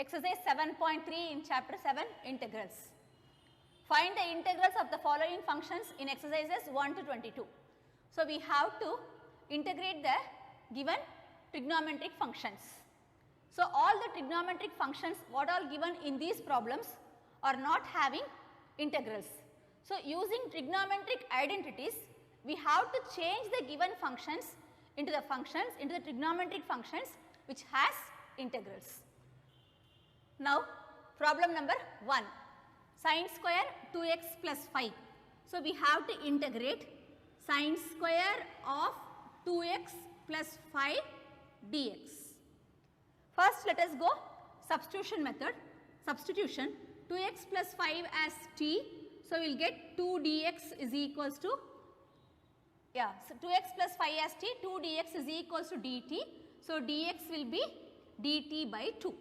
exercise 7.3 in chapter 7 integrals. Find the integrals of the following functions in exercises 1 to 22. So, we have to integrate the given trigonometric functions. So, all the trigonometric functions what are given in these problems are not having integrals. So, using trigonometric identities, we have to change the given functions into the trigonometric functions which has integrals. Now, problem number 1, sin square 2x plus 5. So, we have to integrate sin square of 2x plus 5 dx. First, let us go substitution method. Substitution 2x plus 5 as t. So, we will get 2 dx is equals to, so 2x plus 5 as t, 2 dx is equals to dt. So, dx will be dt by 2.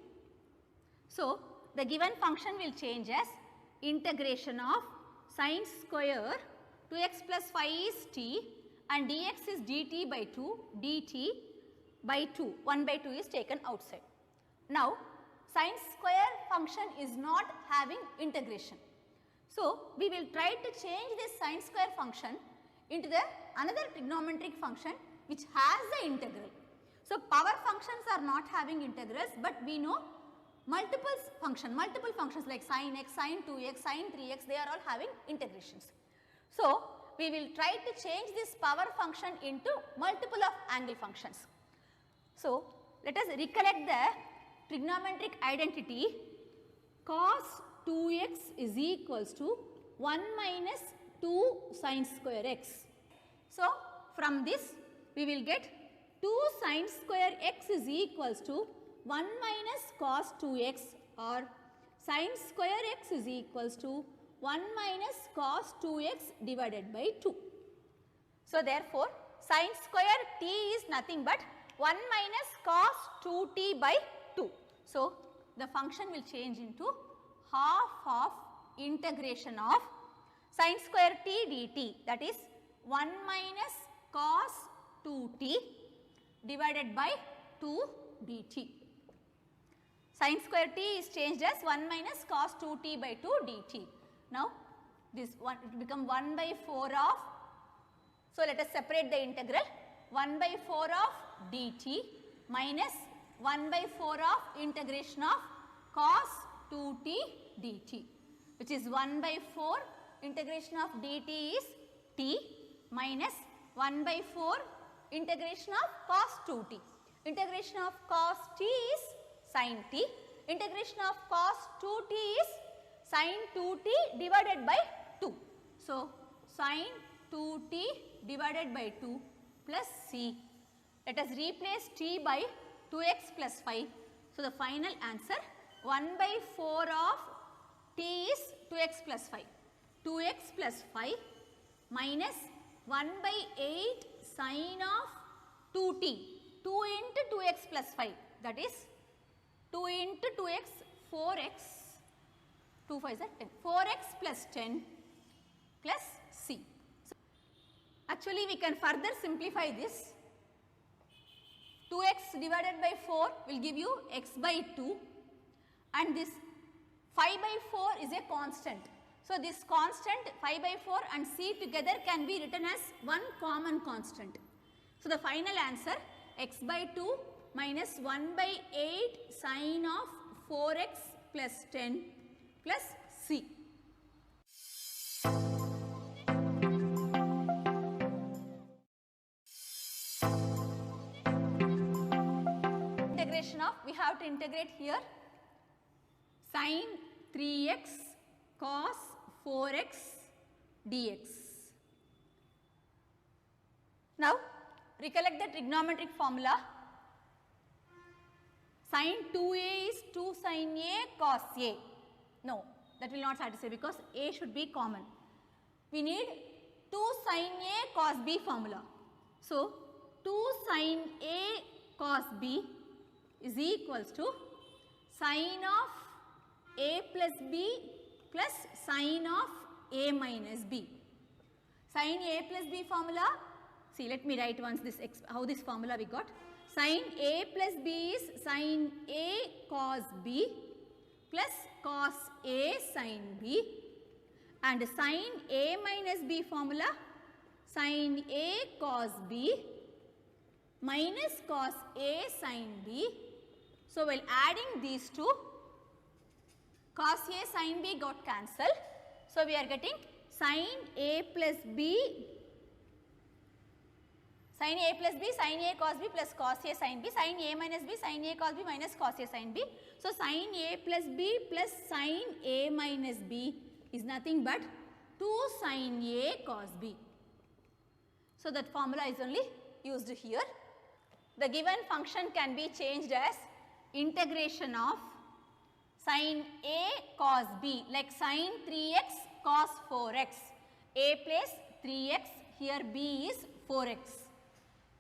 So, the given function will change as integration of sin square 2x plus 5 is t and dx is dt by 2, dt by 2, 1 by 2 is taken outside. Now, sin square function is not having integration. So, we will try to change this sin square function into the another trigonometric function which has the integral. So, power functions are not having integrals, but we know multiple functions like sin x, sin 2x, sin 3x, they are all having integrations. So, we will try to change this power function into multiple of angle functions. So, let us recollect the trigonometric identity cos 2x is equals to 1 minus 2 sin square x. So, from this we will get 2 sin square x is equals to 1 minus cos 2x or sin square x is equals to 1 minus cos 2x divided by 2. So, therefore, sin square t is nothing but 1 minus cos 2t by 2. So, the function will change into half of integration of sin square t dt, that is 1 minus cos 2t divided by 2 dt. Sin square t is changed as 1 minus cos 2t by 2 dt. Now, this one it will become 1 by 4 of, so let us separate the integral, 1 by 4 of dt minus 1 by 4 of integration of cos 2t dt, which is 1 by 4 integration of dt is t minus 1 by 4 integration of cos 2t. Integration of cos t is sin t, integration of cos 2t is sin 2t divided by 2. So, sin 2t divided by 2 plus c. Let us replace t by 2x plus 5. So, the final answer 1 by 4 of t is 2x plus 5. 2x plus 5 minus 1 by 8 sin of 2t. 2 into 2x plus 5, that is 2 into 2x 4x, 2 5 is 10, 4x plus 10 plus c. So, actually we can further simplify this. 2x divided by 4 will give you x by 2 and this 5 by 4 is a constant. So, this constant 5 by 4 and c together can be written as one common constant. So, the final answer x by 2 minus 1 by 8 sin of 4x plus 10 plus c. Integration of, we have to integrate here sin 3x cos 4x dx. Now, recollect the trigonometric formula. Sin 2a is 2 sin a cos a. No, that will not satisfy because a should be common. We need 2 sin a cos b formula. So, 2 sin a cos b is equals to sin of a plus b plus sin of a minus b. Sin a plus b formula, see let me write once this how this formula we got. Sin a plus b is sin a cos b plus cos A sin B, and sin A minus B formula sin A cos B minus cos A sin B. So, while adding these two, cos A sin B got cancelled. So, we are getting sin A plus B, sin A plus B, sin A cos B plus cos A sin B, sin A minus B, sin A cos B minus cos A sin B. So, sin A plus B plus sin A minus B is nothing but 2 sin A cos B. So, that formula is only used here. The given function can be changed as integration of sin A cos B, like sin 3x cos 4x. A plus 3x, here B is 4x,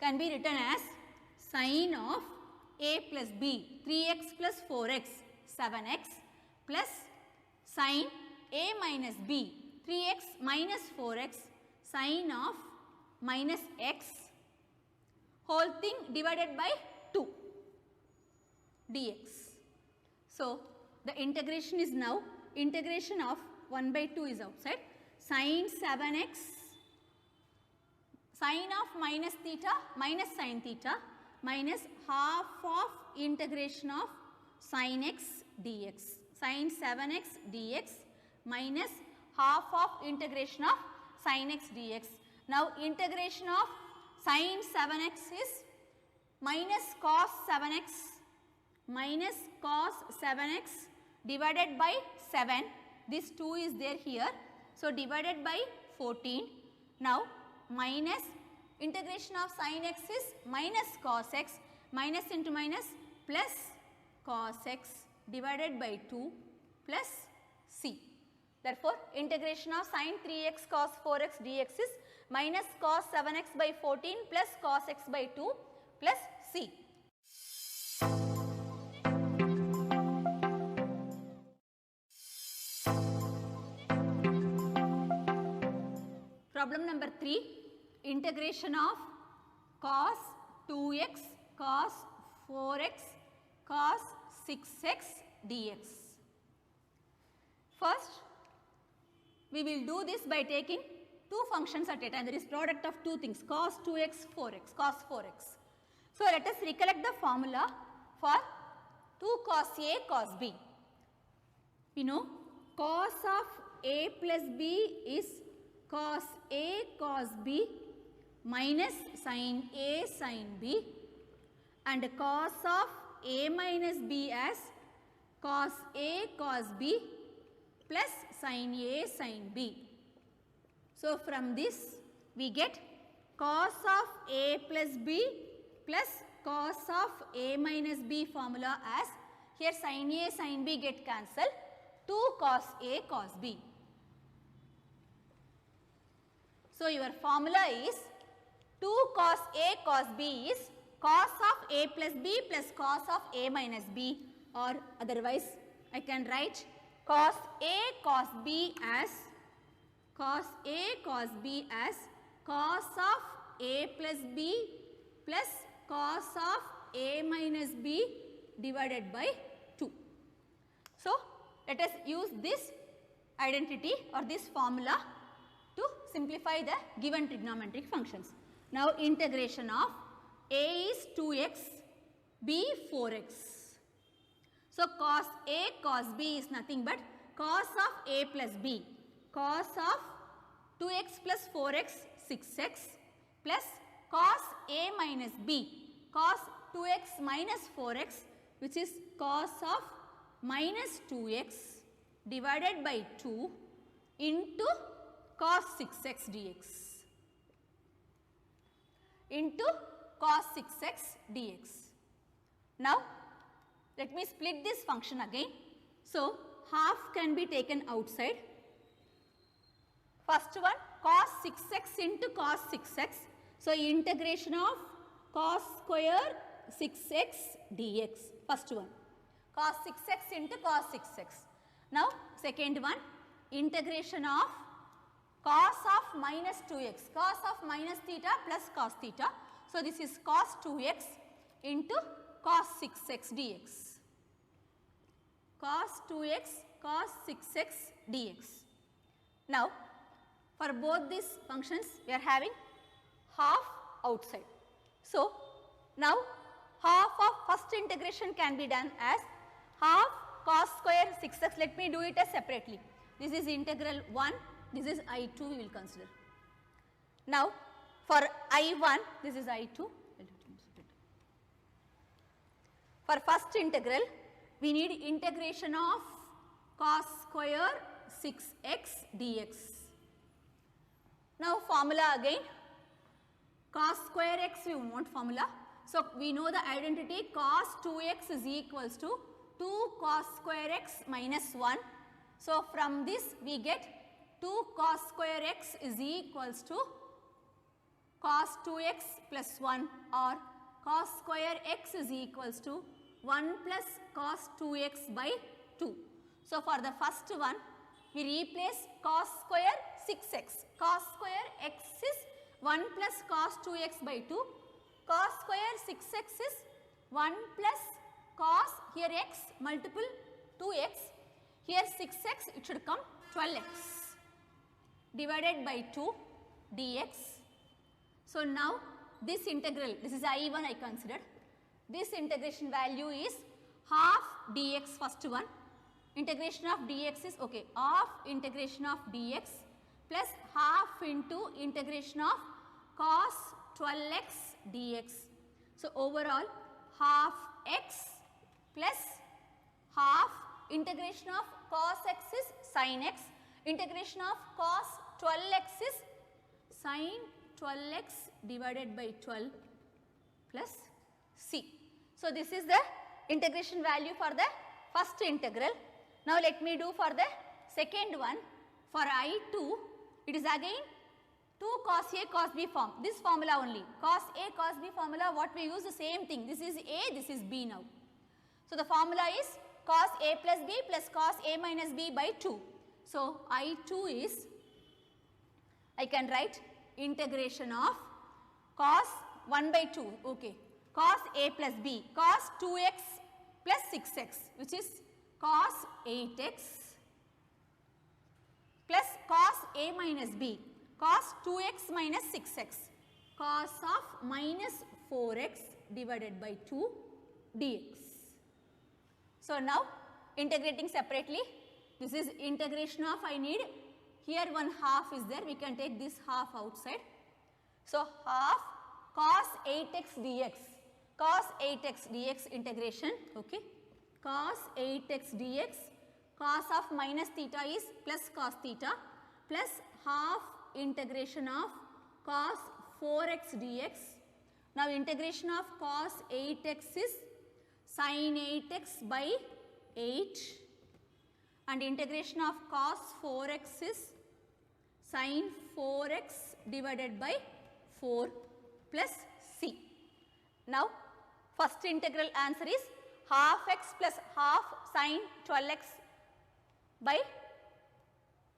can be written as sin of A plus B, 3x plus 4x, 7x, plus sin A minus B, 3x minus 4x, sin of minus x, whole thing divided by 2 dx. So, the integration is now, integration of 1 by 2 is outside, sin 7x, sin of minus theta minus sin theta minus half of integration of sin x dx, sin 7x dx minus half of integration of sin x dx. Now, integration of sin 7x is minus cos 7x divided by 7. This 2 is there here. So, divided by 14. Now, minus integration of sin x is minus cos x, minus into minus plus cos x divided by 2 plus c. Therefore, integration of sin 3x cos 4x dx is minus cos 7x by 14 plus cos x by 2 plus c. Problem number 3, integration of cos 2x cos 4x cos 6x dx. First, we will do this by taking two functions at a time, that is product of two things, cos 2x 4x, cos 4x. So, let us recollect the formula for 2 cos A cos B. We know cos of A plus B is cos A cos B minus sin A sin B, and cos of A minus B as cos A cos B plus sin A sin B. So, from this we get cos of A plus B plus cos of A minus B formula as, here sin A sin B get cancelled, 2 cos A cos B. So, your formula is 2 cos A cos B is cos of A plus B plus cos of A minus B, or otherwise I can write cos A cos B as cos A cos B as cos of A plus B plus cos of A minus B divided by 2. So, let us use this identity or this formula to simplify the given trigonometric functions. Now, integration of A is 2x, B 4x. So, cos A cos B is nothing but cos of A plus B, cos of 2x plus 4x 6x plus cos A minus B, cos 2x minus 4x, which is cos of minus 2x divided by 2 into cos 6x dx, into cos 6x dx. Now, let me split this function again. So, half can be taken outside. First one, cos 6x into cos 6x. So, integration of cos square 6x dx, first one, cos 6x into cos 6x. Now, second one, integration of cos of minus 2x, cos of minus theta plus cos theta. So, this is cos 2x into cos 6x dx. cos 2x cos 6x dx. Now, for both these functions we are having half outside. So, now half of first integration can be done as half cos square 6x. Let me do it as separately. This is integral 1, this is I2 we will consider. Now, for I1 this is I2. For first integral we need integration of cos square 6x dx. Now, formula again, cos square x we want formula. So, we know the identity cos 2x is equals to 2 cos square x minus 1. So, from this we get 2 cos square x is equals to cos 2x plus 1 or cos square x is equals to 1 plus cos 2x by 2. So, for the first one we replace cos square 6x. Cos square x is 1 plus cos 2x by 2. Cos square 6x is 1 plus cos, here x multiple 2x, here 6x, it should come 12x divided by 2 dx. So, now this integral, this is I1 I considered, this integration value is half dx first one, integration of dx is okay, half integration of dx plus half into integration of cos 12x dx. So, overall half x plus half integration of cos x is sin x, integration of cos 12x is sin 12x divided by 12 plus c. So, this is the integration value for the first integral. Now, let me do for the second one. For I2, it is again 2 cos A cos B form, this formula only, cos A cos B formula, what we use the same thing, this is A, this is B now. So, the formula is cos A plus B plus cos A minus B by 2. So, I2 is, I can write integration of cos 1 by 2, okay, cos A plus B, cos 2x plus 6x, which is cos 8x plus cos A minus B, cos 2x minus 6x, cos of minus 4x divided by 2 dx. So, now integrating separately, this is integration of, I need here one half is there, we can take this half outside. So, half cos 8x dx, cos 8x dx integration, okay, cos 8x dx, cos of minus theta is plus cos theta plus half integration of cos 4x dx. Now, integration of cos 8x is sin 8x by 8 and integration of cos 4x is sin 4x divided by 4 plus c. Now, first integral answer is half x plus half sin 12x by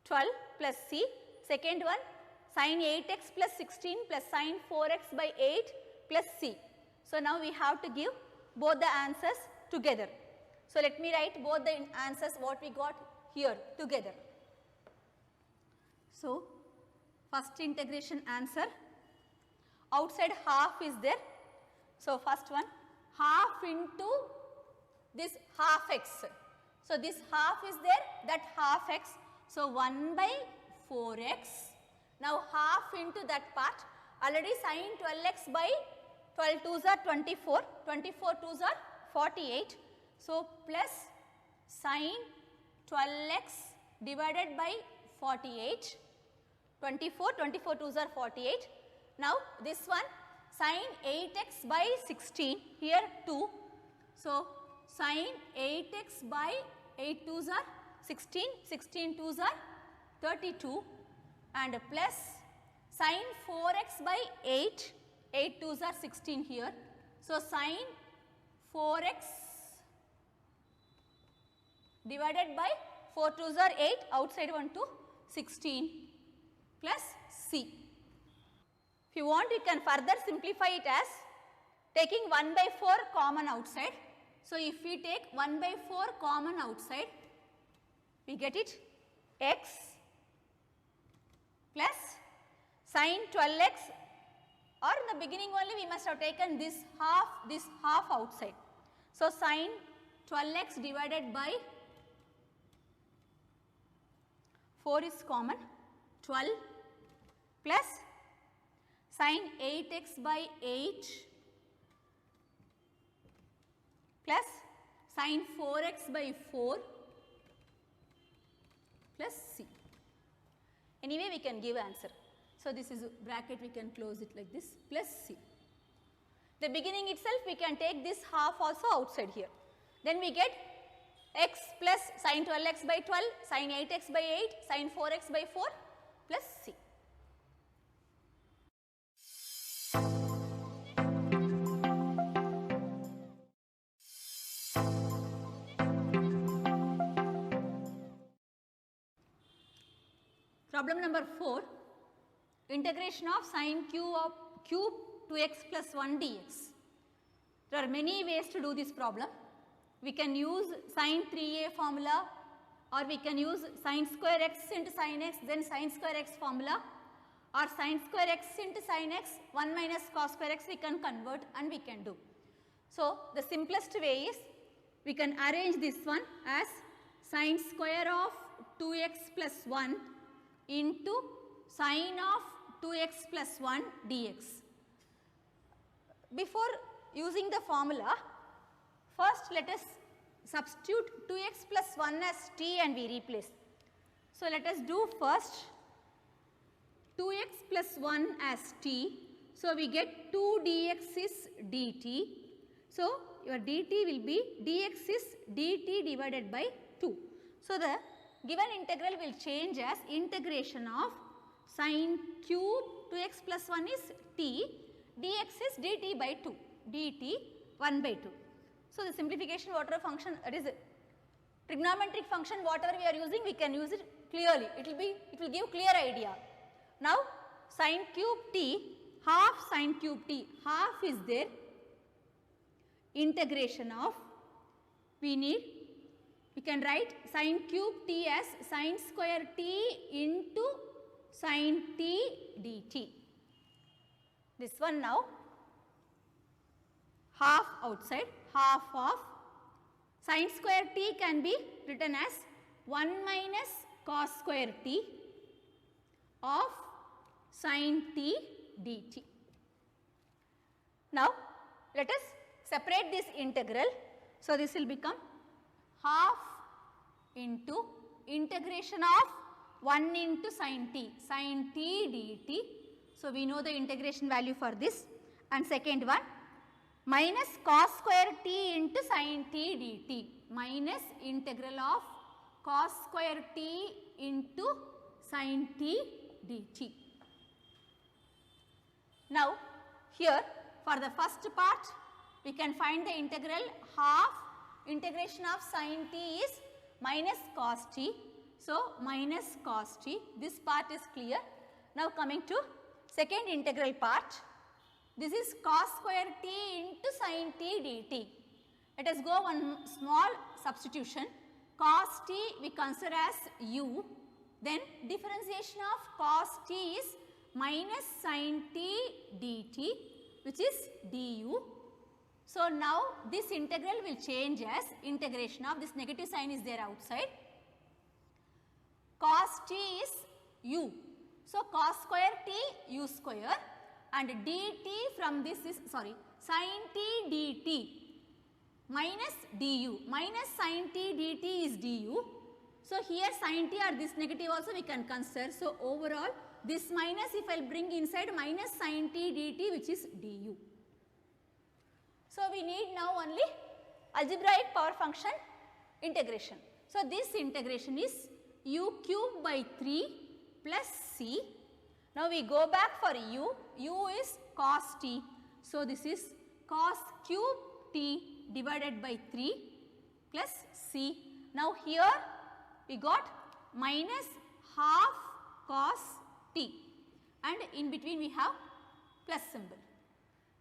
12 plus c. Second one sin 8x plus 16 plus sin 4x by 8 plus c. So, now we have to give both the answers together. So, let me write both the answers what we got here together. So, first integration answer, outside half is there. So, first one half into this half x. So, this half is there, that half x. So, 1 by 4x. Now, half into that part, already sin 12x by 12 2s are 24, 24 2s are 48. So, plus sin 12x divided by 48, 24, 24 2s are 48. Now, this one sin 8x by 16, here 2. So, sin 8x by 8 2s are 16, 16 2s are 32 and plus sin 4x by 8, 8 2s are 16 here. So, sin 4x divided by 4 2s are 8, outside 1 to 16 plus c. If you want, you can further simplify it as taking 1 by 4 common outside. So, if we take 1 by 4 common outside, we get it x plus sin 12x, or in the beginning only we must have taken this half outside. So, sin 12x divided by 4 is common, 12 plus sin 8x by 8 plus sin 4x by 4 plus c. Anyway, we can give answer. So, this is bracket, we can close it like this, plus c. The beginning itself we can take this half also outside here. Then we get x plus sin 12x by 12, sin 8x by 8, sin 4x by 4 plus c. Problem number 4, integration of sin cube 2x plus 1 dx. There are many ways to do this problem. We can use sin 3a formula, or we can use sin square x into sin x, then sin square x formula, or sin square x into sin x 1 minus cos square x we can convert and we can do. So, the simplest way is we can arrange this one as sin square of 2x plus 1 into sin of 2x plus 1 dx. Before using the formula, first let us substitute 2x plus 1 as t and we replace. So, let us do first 2x plus 1 as t. So, we get 2 dx is dt. So, your dt will be dx is dt divided by 2. So, the given integral will change as integration of sin cube 2x plus 1 is t, dx is dt by 2, dt 1 by 2. So, the simplification whatever function, that is trigonometric function whatever we are using, we can use it clearly, it will give clear idea. Now, sin cube t, half sin cube t, half is there, integration of, we can write sin cube t as sin square t into sin t dt. This one now, half outside, half of sin square t can be written as 1 minus cos square t of sin t dt. Now, let us separate this integral. So, this will become half into integration of 1 into sin t dt. So, we know the integration value for this, and second one minus cos square t into sin t dt, minus integral of cos square t into sin t dt. Now, here for the first part we can find the integral, half integration of sin t is minus cos t. So, minus cos t, this part is clear. Now, coming to second integral part, this is cos square t into sin t dt. Let us go one small substitution, cos t we consider as u, then differentiation of cos t is minus sin t dt, which is du. So, now this integral will change as integration of, this negative sign is there outside, cos t is u. So, cos square t u square, and dt from this is, sorry, sin t dt minus du, minus sin t dt is du. So, here sin t or this negative also we can consider. So, overall this minus if I will bring inside minus sin t dt, which is du. So, we need now only algebraic power function integration. So, this integration is u cube by 3 plus c. Now, we go back for u is cos t. So, this is cos cube t divided by 3 plus c. Now, here we got minus half cos t, and in between we have plus symbol.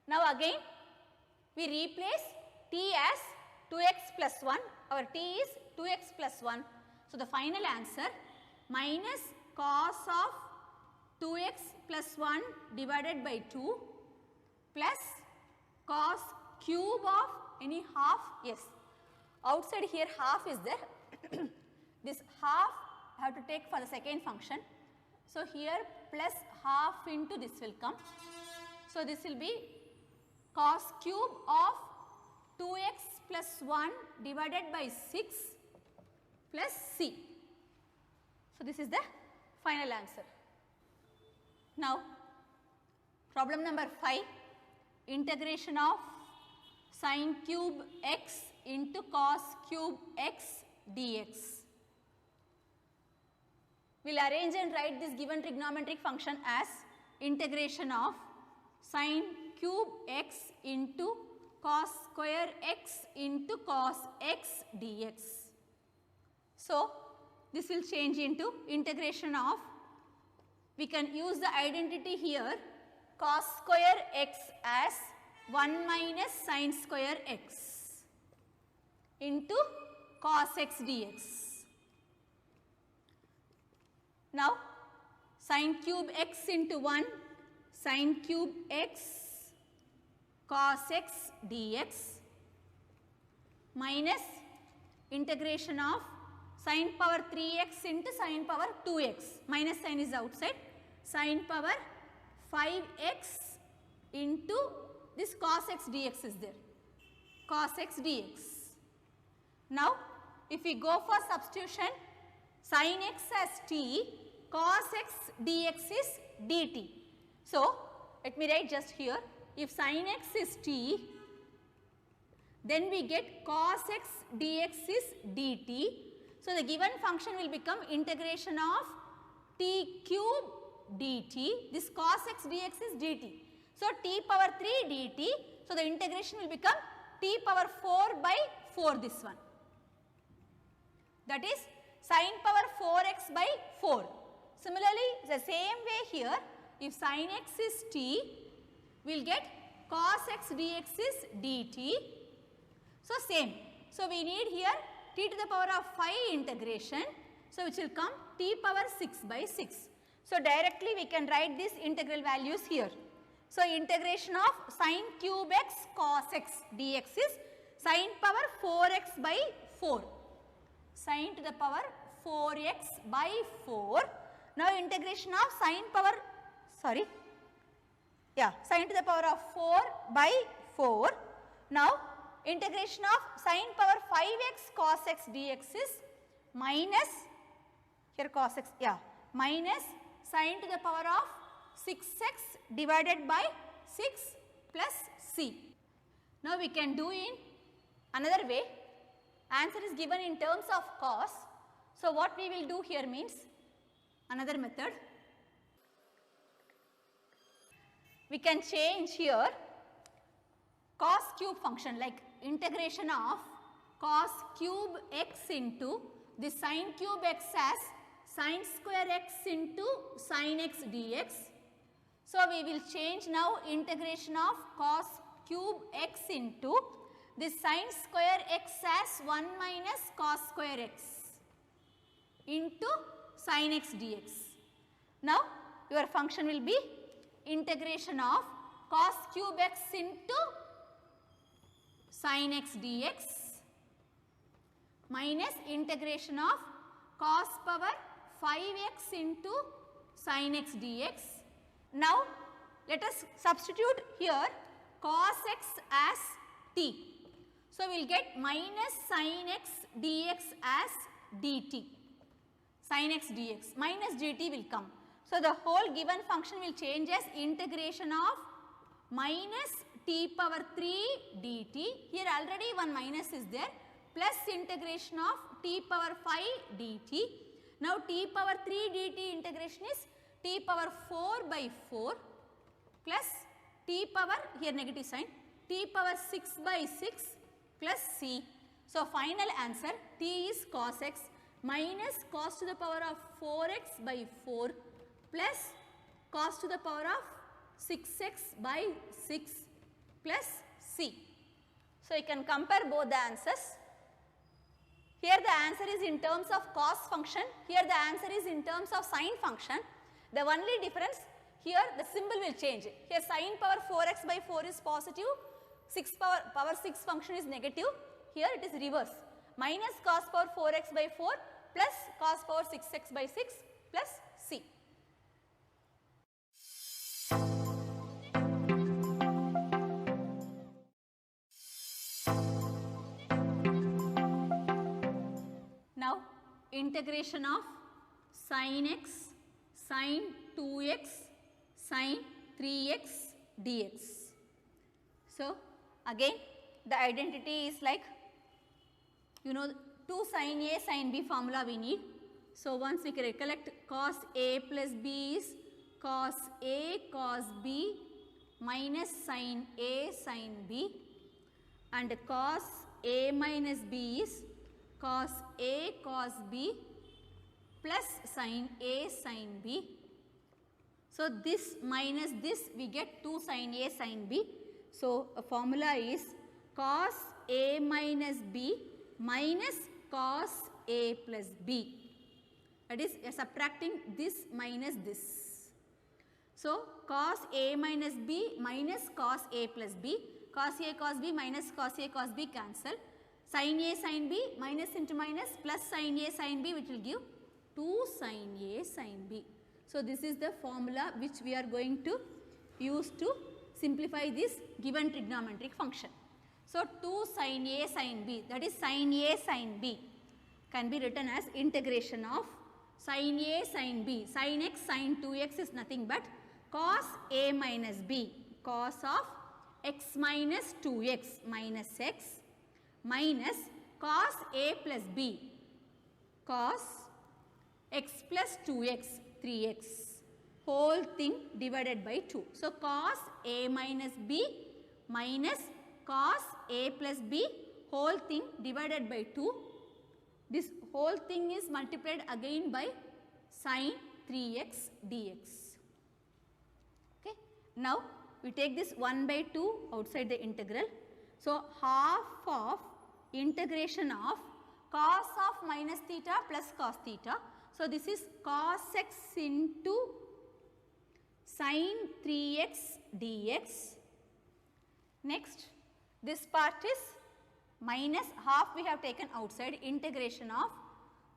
Now, again we replace t as 2x plus 1, our t is 2x plus 1. So, the final answer minus cos of 2x plus 1 divided by 2 plus cos cube of any half, yes, outside here half is there, this half I have to take for the second function. So, here plus half into this will come. So, this will be cos cube of 2x plus 1 divided by 6 plus c. So, this is the final answer. Now, problem number 5, integration of sin cube x into cos cube x dx. We will arrange and write this given trigonometric function as integration of sin cube x into cos square x into cos x dx. So, this will change into integration of, we can use the identity here, cos square x as 1 minus sin square x into cos x dx. Now, sin cube x into 1 sin cube x cos x dx minus integration of sin power 3x into sin power 2x, minus sign is outside, sin power 5x into this cos x dx is there, cos x dx. Now, if we go for substitution, sin x as t, cos x dx is dt. So, let me write just here, if sin x is t, then we get cos x dx is dt. So, the given function will become integration of t cube dt, this cos x dx is dt. So, t power 3 dt, so the integration will become t power 4 by 4 this one, that is sin power 4x by 4. Similarly, the same way here, if sin x is t, we will get cos x dx is dt. So, same. So, we need here t to the power of 5 integration. So, which will come t power 6 by 6. So, directly we can write these integral values here. So, integration of sin cube x cos x dx is sin power 4x by 4, sin to the power 4x by 4. Now, integration of sin power, sin to the power of 4 by 4. Now, integration of sin power 5x cos x dx is minus, here cos x, minus sin to the power of 6x divided by 6 plus c. Now, we can do in another way, answer is given in terms of cos. So, what we will do here means another method, we can change here cos cube function like integration of cos cube x into the sin cube x as sin square x into sin x dx. So, we will change now integration of cos cube x into this sin square x as 1 minus cos square x into sin x dx. Now, your function will be integration of cos cube x into sin x dx minus integration of cos power 5x into sin x dx. Now, let us substitute here cos x as t. So, we will get minus sin x dx as dt, sin x dx minus dt will come. So, the whole given function will change as integration of minus t power 3 dt, here already one minus is there, plus integration of t power 5 dt. Now, t power 3 dt integration is t power 4 by 4 plus t power, here negative sign, t power 6 by 6 plus c. So, final answer t is cos x minus cos to the power of 4x by 4 plus cos to the power of 6x by 6 plus c. So you can compare both the answers. Here the answer is in terms of cos function, here the answer is in terms of sine function. The only difference, here the symbol will change. Here sine power 4x by 4 is positive, power 6 function is negative. Here it is reverse, minus cos power 4x by 4 plus cos power 6x by 6 plus c. Now integration of sin x, sin 2x, sin 3x dx. So again the identity is like, you know, 2 sin A sin B formula we need. So once we can recollect, cos A plus B is cos A cos B minus sin A sin B, and cos A minus B is cos A cos B plus sin A sin B. So this minus this we get 2 sin A sin B. So a formula is cos A minus B minus cos A plus B. That is subtracting this minus this. So cos A minus B minus cos A plus B, cos A cos B minus cos A cos B cancel. Sin A sin B minus into minus plus sin A sin B, which will give 2 sin A sin B. So this is the formula which we are going to use to simplify this given trigonometric function. So 2 sin A sin B, that is sin A sin B, can be written as integration of sin A sin B. Sin x sin 2x is nothing but cos A minus B, cos of x minus 2x minus x minus cos A plus B, cos x plus 2x 3x whole thing divided by 2. So cos A minus B minus cos A plus B whole thing divided by 2. This whole thing is multiplied again by sin 3x dx. Okay. Now we take this 1 by 2 outside the integral. So half of integration of cos of minus theta plus cos theta. So this is cos x into sin 3x dx. Next, this part is minus half we have taken outside, integration of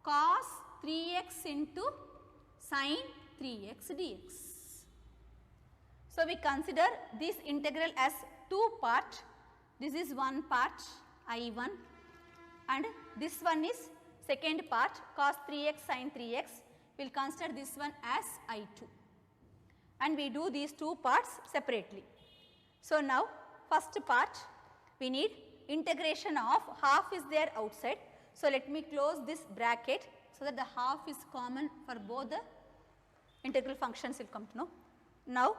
cos 3x into sin 3x dx. So we consider this integral as two parts. This is one part I1 and this one is second part cos 3x sin 3x. We will consider this one as I2 and we do these two parts separately. So now first part we need integration of half is there outside. So let me close this bracket so that the half is common for both the integral functions will come to know. Now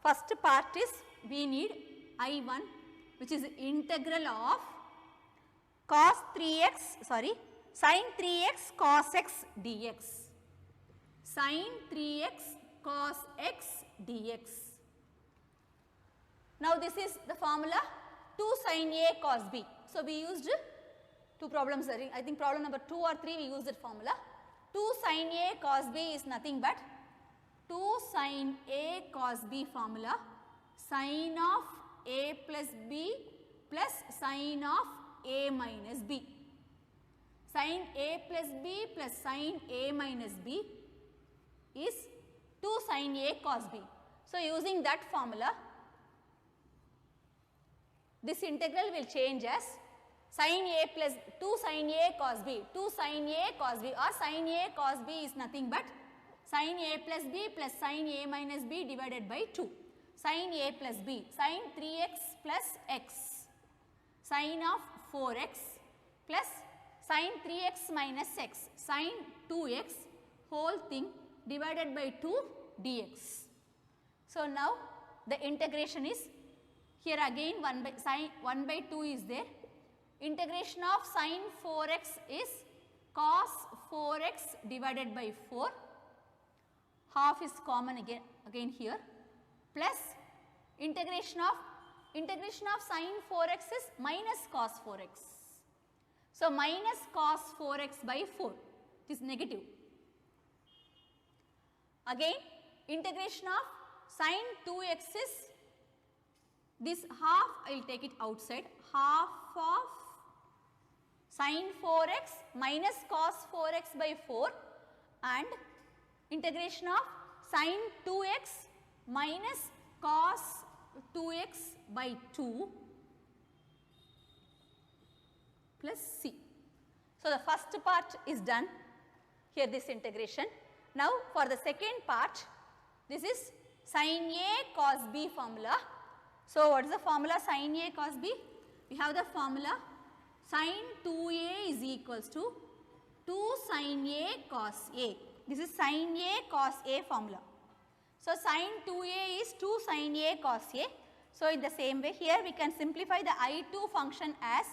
first part is we need I1, which is integral of cos 3x sin 3x cos x dx, sin 3x cos x dx. Now this is the formula 2 sin A cos B. So we used two problems, I think problem number 2 or 3 we used that formula. 2 sin A cos B is nothing but 2 sin A cos B formula, sin of A plus B plus sin of A minus B. Sin A plus B plus sin A minus B is 2 sin A cos B. So using that formula, this integral will change as sin A plus 2 sin A cos B, 2 sin A cos B, or sin A cos B is nothing but sin A plus B plus sin A minus B divided by 2. Sin A plus B, sin 3x plus x, sin of 4x plus sin 3x minus x, sin 2x whole thing divided by 2 dx. So now the integration is here again 1 by 2 is there. Integration of sin 4x is cos 4x divided by 4, half is common again here, plus integration of integration of sin 4x is minus cos 4x. So, minus cos 4x by 4, it is negative. Again, integration of sin 2x is this half, I will take it outside, half of sin 4x minus cos 4x by 4 and integration of sin 2x minus cos 2x by 2 plus c. So, the first part is done here, this integration. Now, for the second part, this is sin A cos B formula. So, what is the formula sin A cos B? We have the formula sin 2A is equals to 2 sin A cos A. This is sin A cos A formula. So, sin 2A is 2 sin A cos A. So, in the same way here we can simplify the I2 function as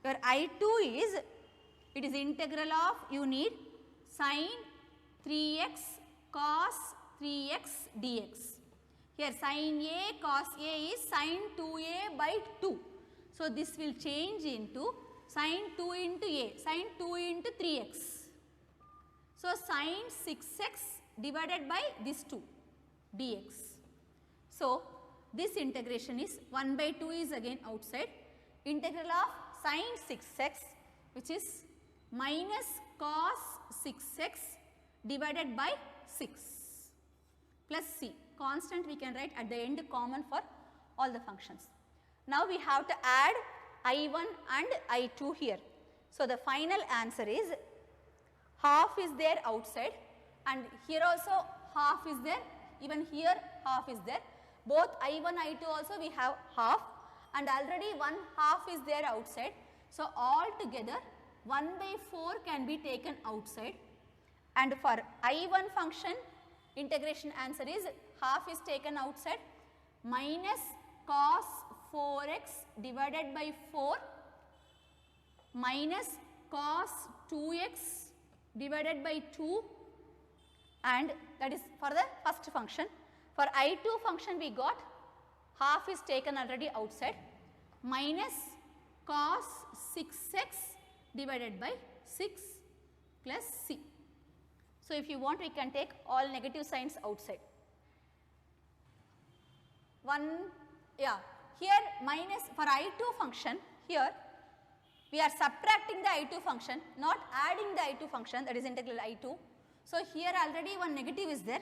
your I2 is, it is integral of, you need sin 3x cos 3x dx. Here sin A cos A is sin 2A by 2. So, this will change into sin 2 into A, sin 2 into 3x. So, sin 6x divided by this 2 dx. So, this integration is 1 by 2 is again outside, integral of sin 6x which is minus cos 6x divided by 6 plus c, constant we can write at the end common for all the functions. Now, we have to add I1 and I2 here. So, the final answer is half is there outside and here also half is there, even here half is there. Both I1, I2 also we have half and already 1 half is there outside. So, all together 1 by 4 can be taken outside and for I1 function integration answer is half is taken outside minus cos 4x divided by 4 minus cos 2x divided by 2 and that is for the first function. For I2 function we got half is taken already outside minus cos 6x divided by 6 plus c. So, if you want we can take all negative signs outside. Here minus for I2 function, here we are subtracting the I2 function, not adding the I2 function, that is integral I2. So, here already one negative is there,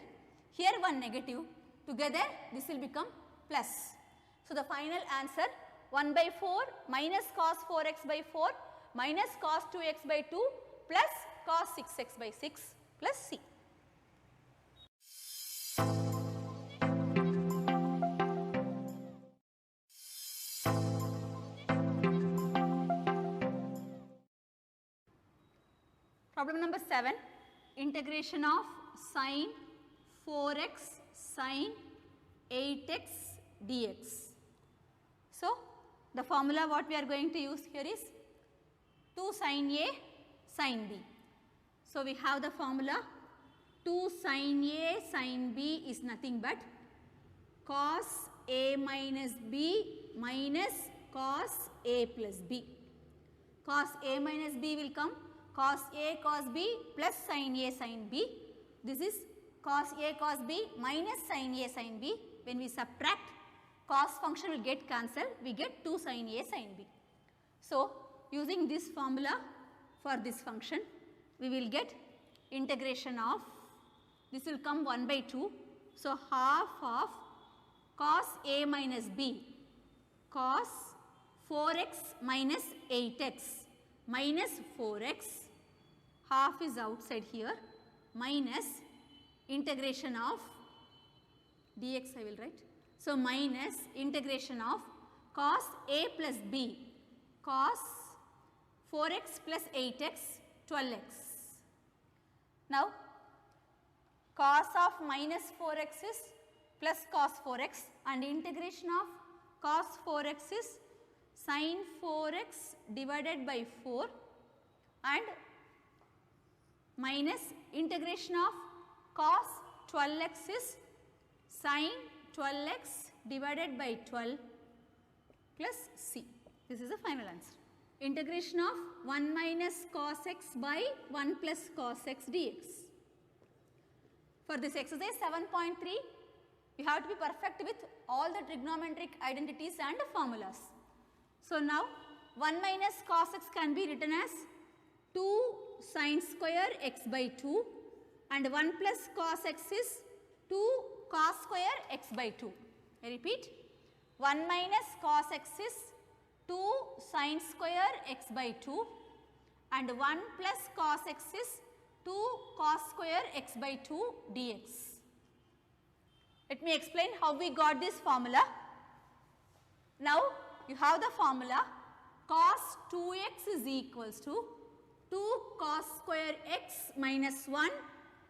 here one negative, together this will become plus. So, the final answer 1 by 4 minus cos 4x by 4 minus cos 2x by 2 plus cos 6x by 6 plus c. Problem number 7, integration of sin 4x sin 8x dx. So, the formula what we are going to use here is 2 sin A sin B. So, we have the formula 2 sin A sin B is nothing but cos A minus B minus cos A plus B. Cos A minus B will come cos A cos B plus sin A sin B. This is cos A cos B minus sin A sin B. When we subtract, cos function will get cancelled, we get 2 sin A sin B. So, using this formula for this function, we will get integration of, this will come 1 by 2. So, half of cos A minus B cos 4x minus 8x minus 4x, half is outside here, minus integration of dx I will write. So, minus integration of cos A plus B cos 4x plus 8x 12x. Now, cos of minus 4x is plus cos 4x and integration of cos 4x is sin 4x divided by 4 and minus integration of cos 12x is sin 12x divided by 12 plus c. This is the final answer. Integration of 1 minus cos x by 1 plus cos x dx. For this exercise 7.3, you have to be perfect with all the trigonometric identities and formulas. So now 1 minus cos x can be written as 2 sin square x by 2 and 1 plus cos x is 2 cos square x by 2. I repeat, 1 minus cos x is 2 sin square x by 2 and 1 plus cos x is 2 cos square x by 2 dx. Let me explain how we got this formula. Now you have the formula cos 2x is equals to 2 cos square x minus 1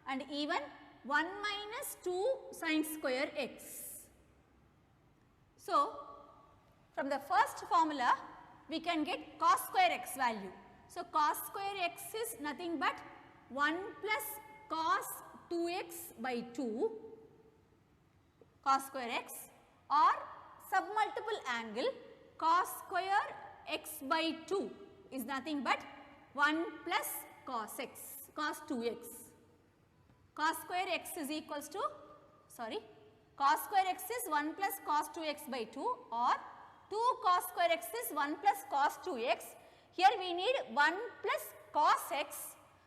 and even 1 minus 2 sin square x. So from the first formula we can get cos square x value. So cos square x is nothing but 1 plus cos 2x by 2 cos square x, or submultiple angle cos square x by 2 is nothing but 1 plus cos x, cos 2x. Cos square x is equals to, cos square x is 1 plus cos 2x by 2, or 2 cos square x is 1 plus cos 2x. Here we need 1 plus cos x.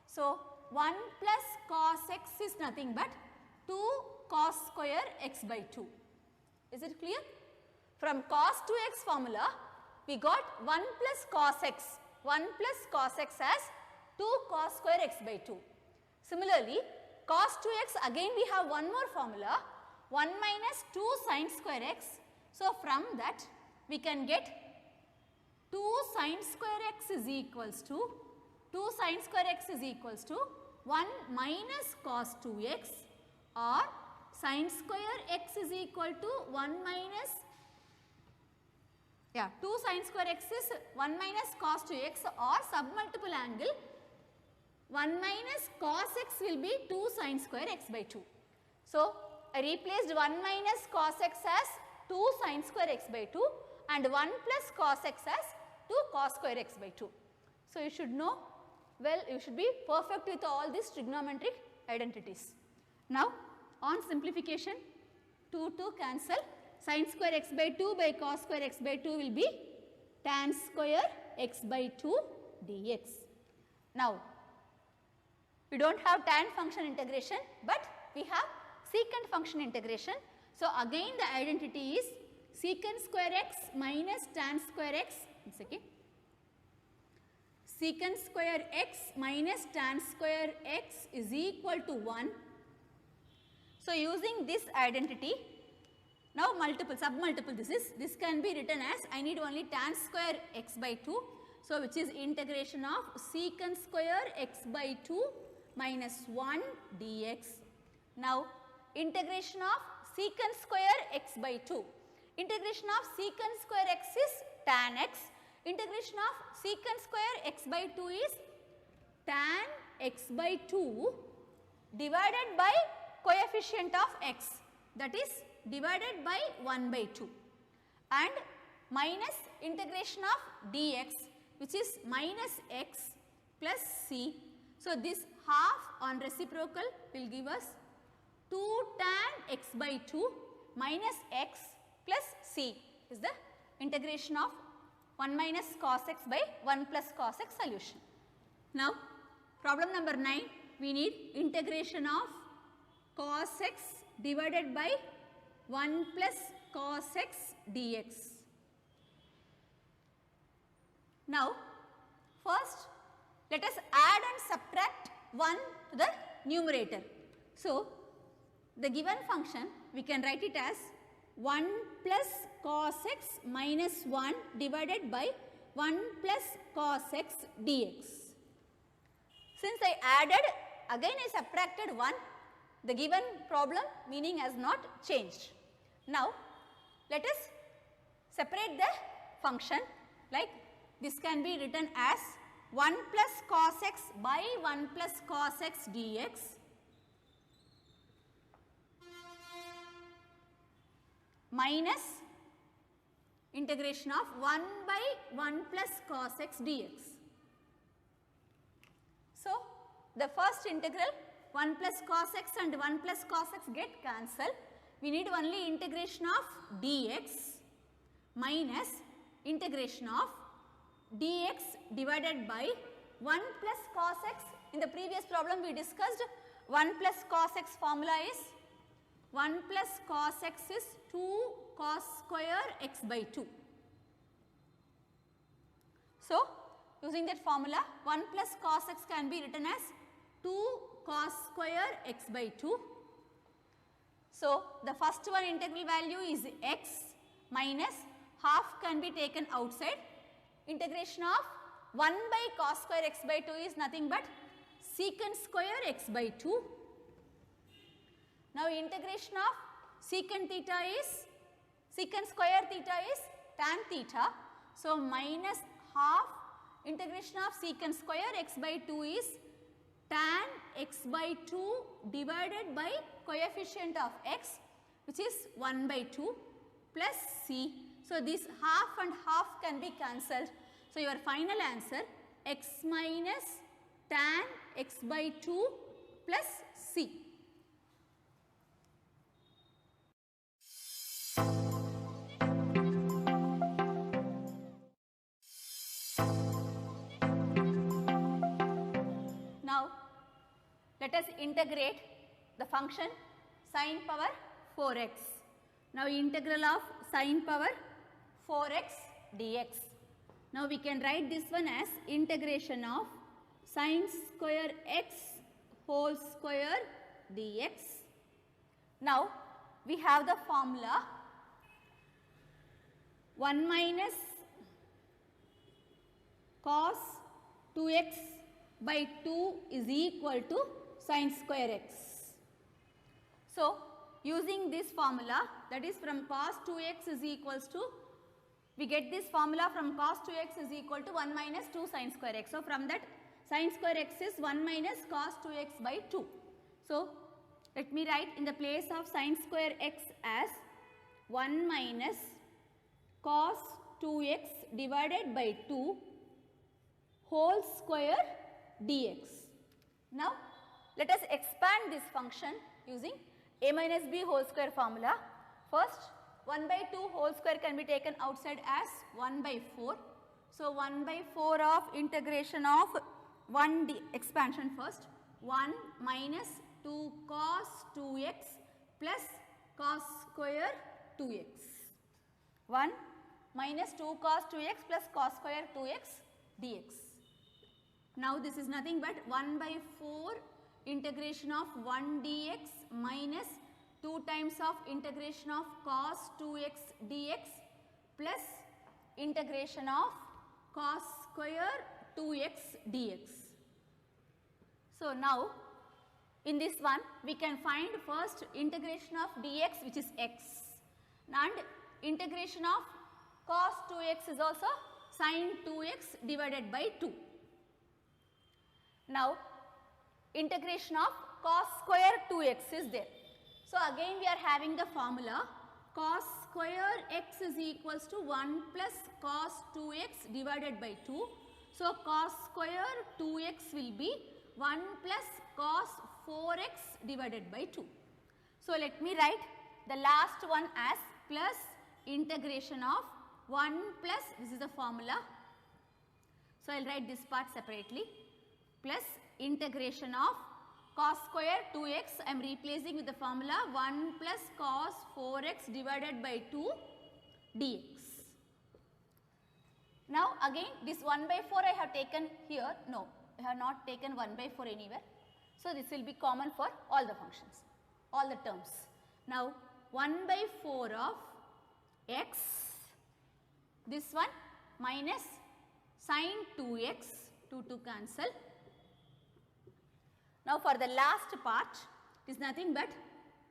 So 1 plus cos x is nothing but 2 cos square x by 2. Is it clear? From cos 2x formula we got 1 plus cos x. 1 plus cos x as 2 cos square x by 2. Similarly, cos 2x again we have one more formula, 1 minus 2 sin square x. So from that we can get 2 sin square x is equals to 2 sin square x is equals to 1 minus cos 2x, or sin square x is equal to 1 minus 2 sin square x is 1 minus cos 2x, or submultiple angle 1 minus cos x will be 2 sin square x by 2. So I replaced 1 minus cos x as 2 sin square x by 2 and 1 plus cos x as 2 cos square x by 2. So you should know, well, you should be perfect with all these trigonometric identities. Now on simplification, 2 cancel, sin square x by 2 by cos square x by 2 will be tan square x by 2 dx. Now we do not have tan function integration, but we have secant function integration. So again the identity is secant square x minus tan square x, secant square x minus tan square x is equal to 1. So using this identity, now submultiple this can be written as, I need only tan square x by 2. So which is integration of secant square x by 2 minus 1 dx. Now integration of secant square x by 2. Integration of secant square x is tan x. Integration of secant square x by 2 is tan x by 2 divided by coefficient of x, that is divided by 1 by 2, and minus integration of dx, which is minus x plus c. So this half on reciprocal will give us 2 tan x by 2 minus x plus c is the integration of 1 minus cos x by 1 plus cos x solution. Now problem number 9, we need integration of cos x divided by 1 plus cos x dx. Now first let us add and subtract 1 to the numerator. So the given function we can write it as 1 plus cos x minus 1 divided by 1 plus cos x dx. Since I added, again I subtracted 1, the given problem meaning has not changed. Now let us separate the function, like this can be written as 1 plus cos x by 1 plus cos x dx minus integration of 1 by 1 plus cos x dx. So, the first integral 1 plus cos x and 1 plus cos x get cancelled. We need only integration of dx minus integration of dx divided by 1 plus cos x. In the previous problem we discussed 1 plus cos x formula is 1 plus cos x is 2 cos square x by 2. So, using that formula 1 plus cos x can be written as 2 cos square x by 2. So, the first one integral value is x minus half can be taken outside. Integration of 1 by cos square x by 2 is nothing but secant square x by 2. Now, integration of secant theta is, secant square theta is tan theta. So, minus half integration of secant square x by 2 is tan x by 2 divided by coefficient of x which is 1 by 2 plus c. So, this half and half can be cancelled. So, your final answer x minus tan x by 2 plus c. Now, let us integrate the function sin power 4x. Now, integral of sin power 4x dx. Now, we can write this one as integration of sin square x whole square dx. Now, we have the formula 1 minus cos 2x by 2 is equal to sin square x. So, using this formula, that is from cos 2x is equals to, we get this formula from cos 2x is equal to 1 minus 2 sin square x. So, from that sin square x is 1 minus cos 2x by 2. So, let me write in the place of sin square x as 1 minus cos 2x divided by 2 whole square dx. Now, let us expand this function using a minus b whole square formula. First, 1 by 2 whole square can be taken outside as 1 by 4. So, 1 by 4 of integration of 1d expansion first, 1 minus 2 cos 2x plus cos square 2x. 1 minus 2 cos 2x plus cos square 2x dx. Now, this is nothing but 1 by 4 integration of 1 dx minus 2 times of integration of cos 2x dx plus integration of cos square 2x dx. So, now in this one we can find first integration of dx which is x and integration of cos 2x is also sin 2x divided by 2. Now, integration of cos square 2x is there. So, again we are having the formula cos square x is equals to 1 plus cos 2x divided by 2. So, cos square 2x will be 1 plus cos 4x divided by 2. So, let me write the last one as plus integration of 1 plus, this is the formula. So, I will write this part separately, plus integration of cos square 2x, I am replacing with the formula 1 plus cos 4x divided by 2 dx. Now, again this 1 by 4 I have taken here, no, I have not taken 1 by 4 anywhere. So, this will be common for all the functions, all the terms. Now, 1 by 4 of x, this one minus sin 2x, 2 cancel. Now, for the last part it is nothing but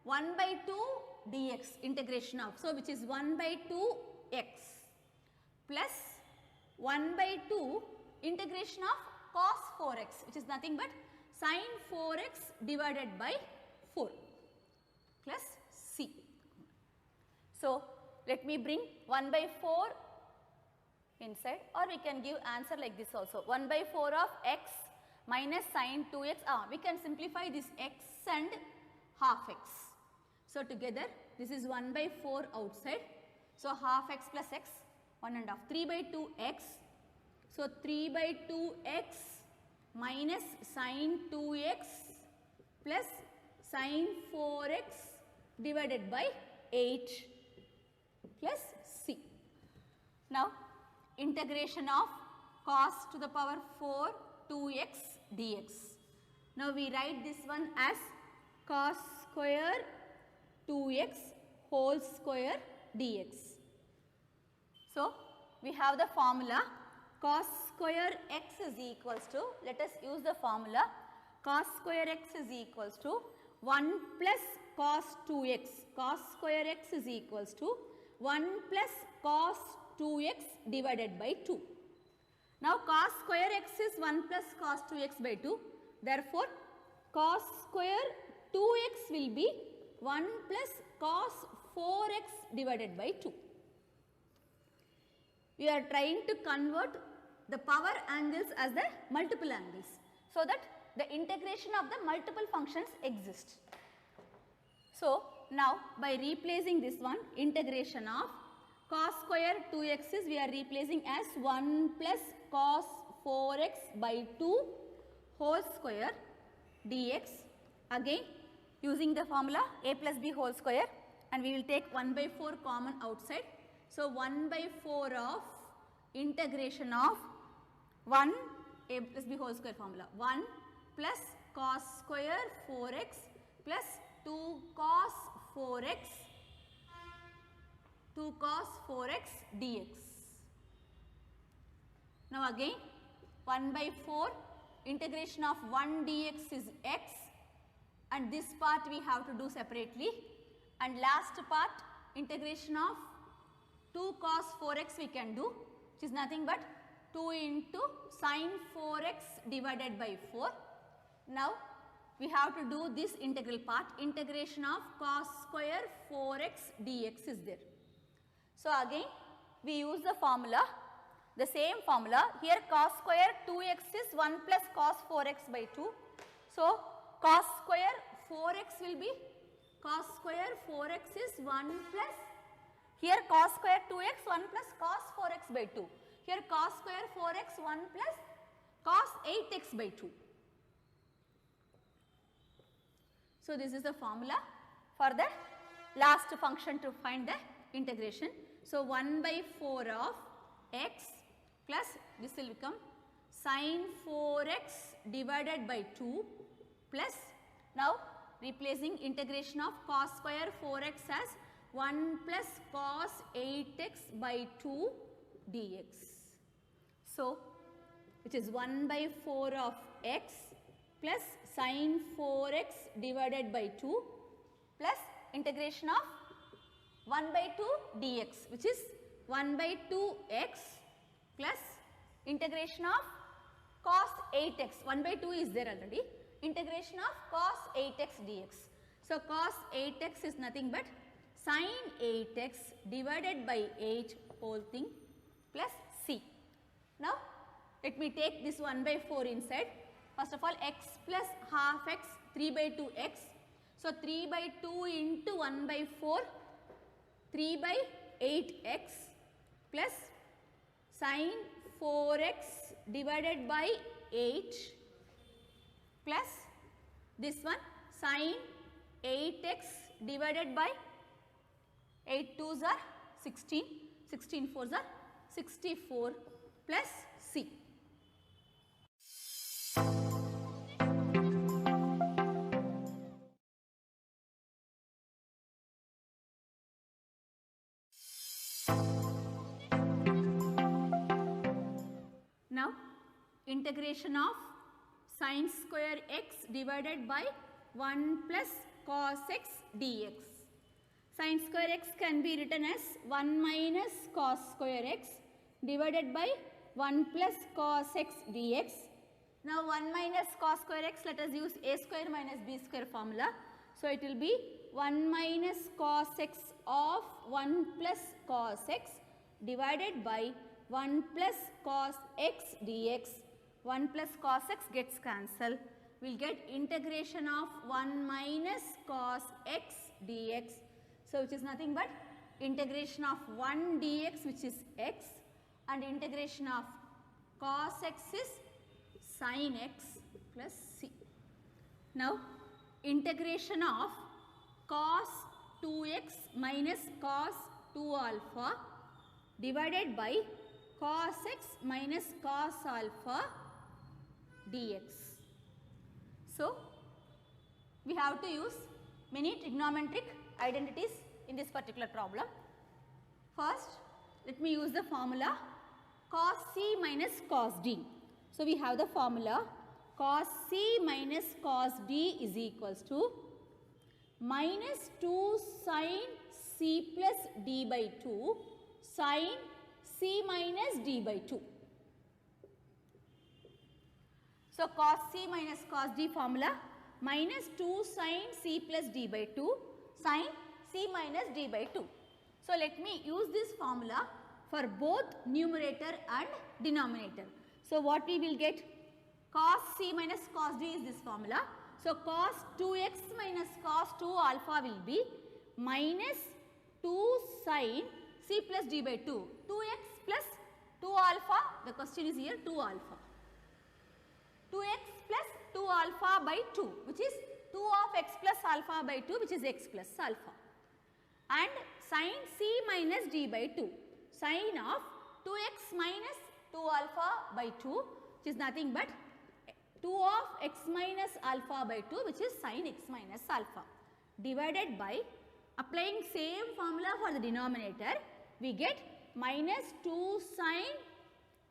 1 by 2 dx integration of, so which is 1 by 2 x plus 1 by 2 integration of cos 4x which is nothing but sin 4x divided by 4 plus c. So, let me bring 1 by 4 inside, or we can give answer like this also. 1 by 4 of x minus sine 2x. We can simplify this x and half x. So together this is 1 by 4 outside. So half x plus x, 1 and half, 3 by 2x. So 3 by 2x minus sine 2x plus sine 4x divided by 8 plus c. Now integration of cos to the power 4 2x dx. Now we write this one as cos square 2x whole square dx. So we have the formula cos square x is equals to, let us use the formula, cos square x is equals to 1 plus cos 2x, cos square x is equals to 1 plus cos 2x divided by 2. Now cos square x is 1 plus cos 2x by 2, therefore cos square 2x will be 1 plus cos 4x divided by 2. We are trying to convert the power angles as the multiple angles, so that the integration of the multiple functions exist. So now by replacing this one, integration of cos square 2x is we are replacing as 1 plus cos 4x by 2 whole square dx. Again using the formula a plus b whole square, and we will take 1 by 4 common outside. So 1 by 4 of integration of 1 a plus b whole square formula, 1 plus cos square 4x plus 2 cos 4x dx. Now again 1 by 4 integration of 1 dx is x, and this part we have to do separately, and last part integration of 2 cos 4x we can do, which is nothing but 2 into sine 4x divided by 4. Now we have to do this integral part, integration of cos square 4x dx is there. So again we use the formula, the same formula. Here cos square 2x is 1 plus cos 4x by 2. So cos square 4x will be, cos square 4x is 1 plus, here cos square 2x 1 plus cos 4x by 2. Here cos square 4x 1 plus cos 8x by 2. So this is the formula for the last function to find the integration. So 1 by 4 of x plus this will become sine 4x divided by 2 plus, now replacing integration of cos square 4x as 1 plus cos 8x by 2 dx. So which is 1 by 4 of x plus sine 4x divided by 2 plus integration of 1 by 2 dx, which is 1 by 2x plus integration of cos 8x, 1 by 2 is there already, integration of cos 8x dx. So cos 8x is nothing but sine 8x divided by 8 whole thing plus c. Now let me take this 1 by 4 inside. First of all x plus half x, 3 by 2 x. So 3 by 2 into 1 by 4, 3 by 8x plus sine 4x divided by 8 plus this one sine 8x divided by 8 2s are 16, 16 4s are 64 plus c. Now integration of sine square x divided by 1 plus cos x dx. Sine square x can be written as 1 minus cos square x divided by 1 plus cos x dx. Now 1 minus cos square x, let us use a square minus b square formula. So it will be 1 minus cos x of 1 plus cos x divided by 1 plus cos x dx. 1 plus cos x gets cancelled. We will get integration of 1 minus cos x dx. So, which is nothing but integration of 1 dx, which is x, and integration of cos x is sin x plus c. Now, integration of cos 2x minus cos 2 alpha divided by cos x minus cos alpha dx. So, we have to use many trigonometric identities in this particular problem. First, let me use the formula cos c minus cos d. So, we have the formula cos c minus cos d is equals to minus 2 sin c plus d by 2 sin c minus d by 2. So, cos c minus cos d formula minus 2 sin c plus d by 2 sin c minus d by 2. So, let me use this formula for both numerator and denominator. So, what we will get? Cos c minus cos d is this formula. So, cos 2x minus cos 2 alpha will be minus 2 sin c plus d by 2. 2x plus 2 alpha, the question is here 2 alpha. 2x plus 2 alpha by 2, which is 2 of x plus alpha by 2, which is x plus alpha. And sin c minus d by 2, sin of 2x minus 2 alpha by 2, which is nothing but 2 of x minus alpha by 2, which is sin x minus alpha, divided by applying same formula for the denominator, we get minus 2 sin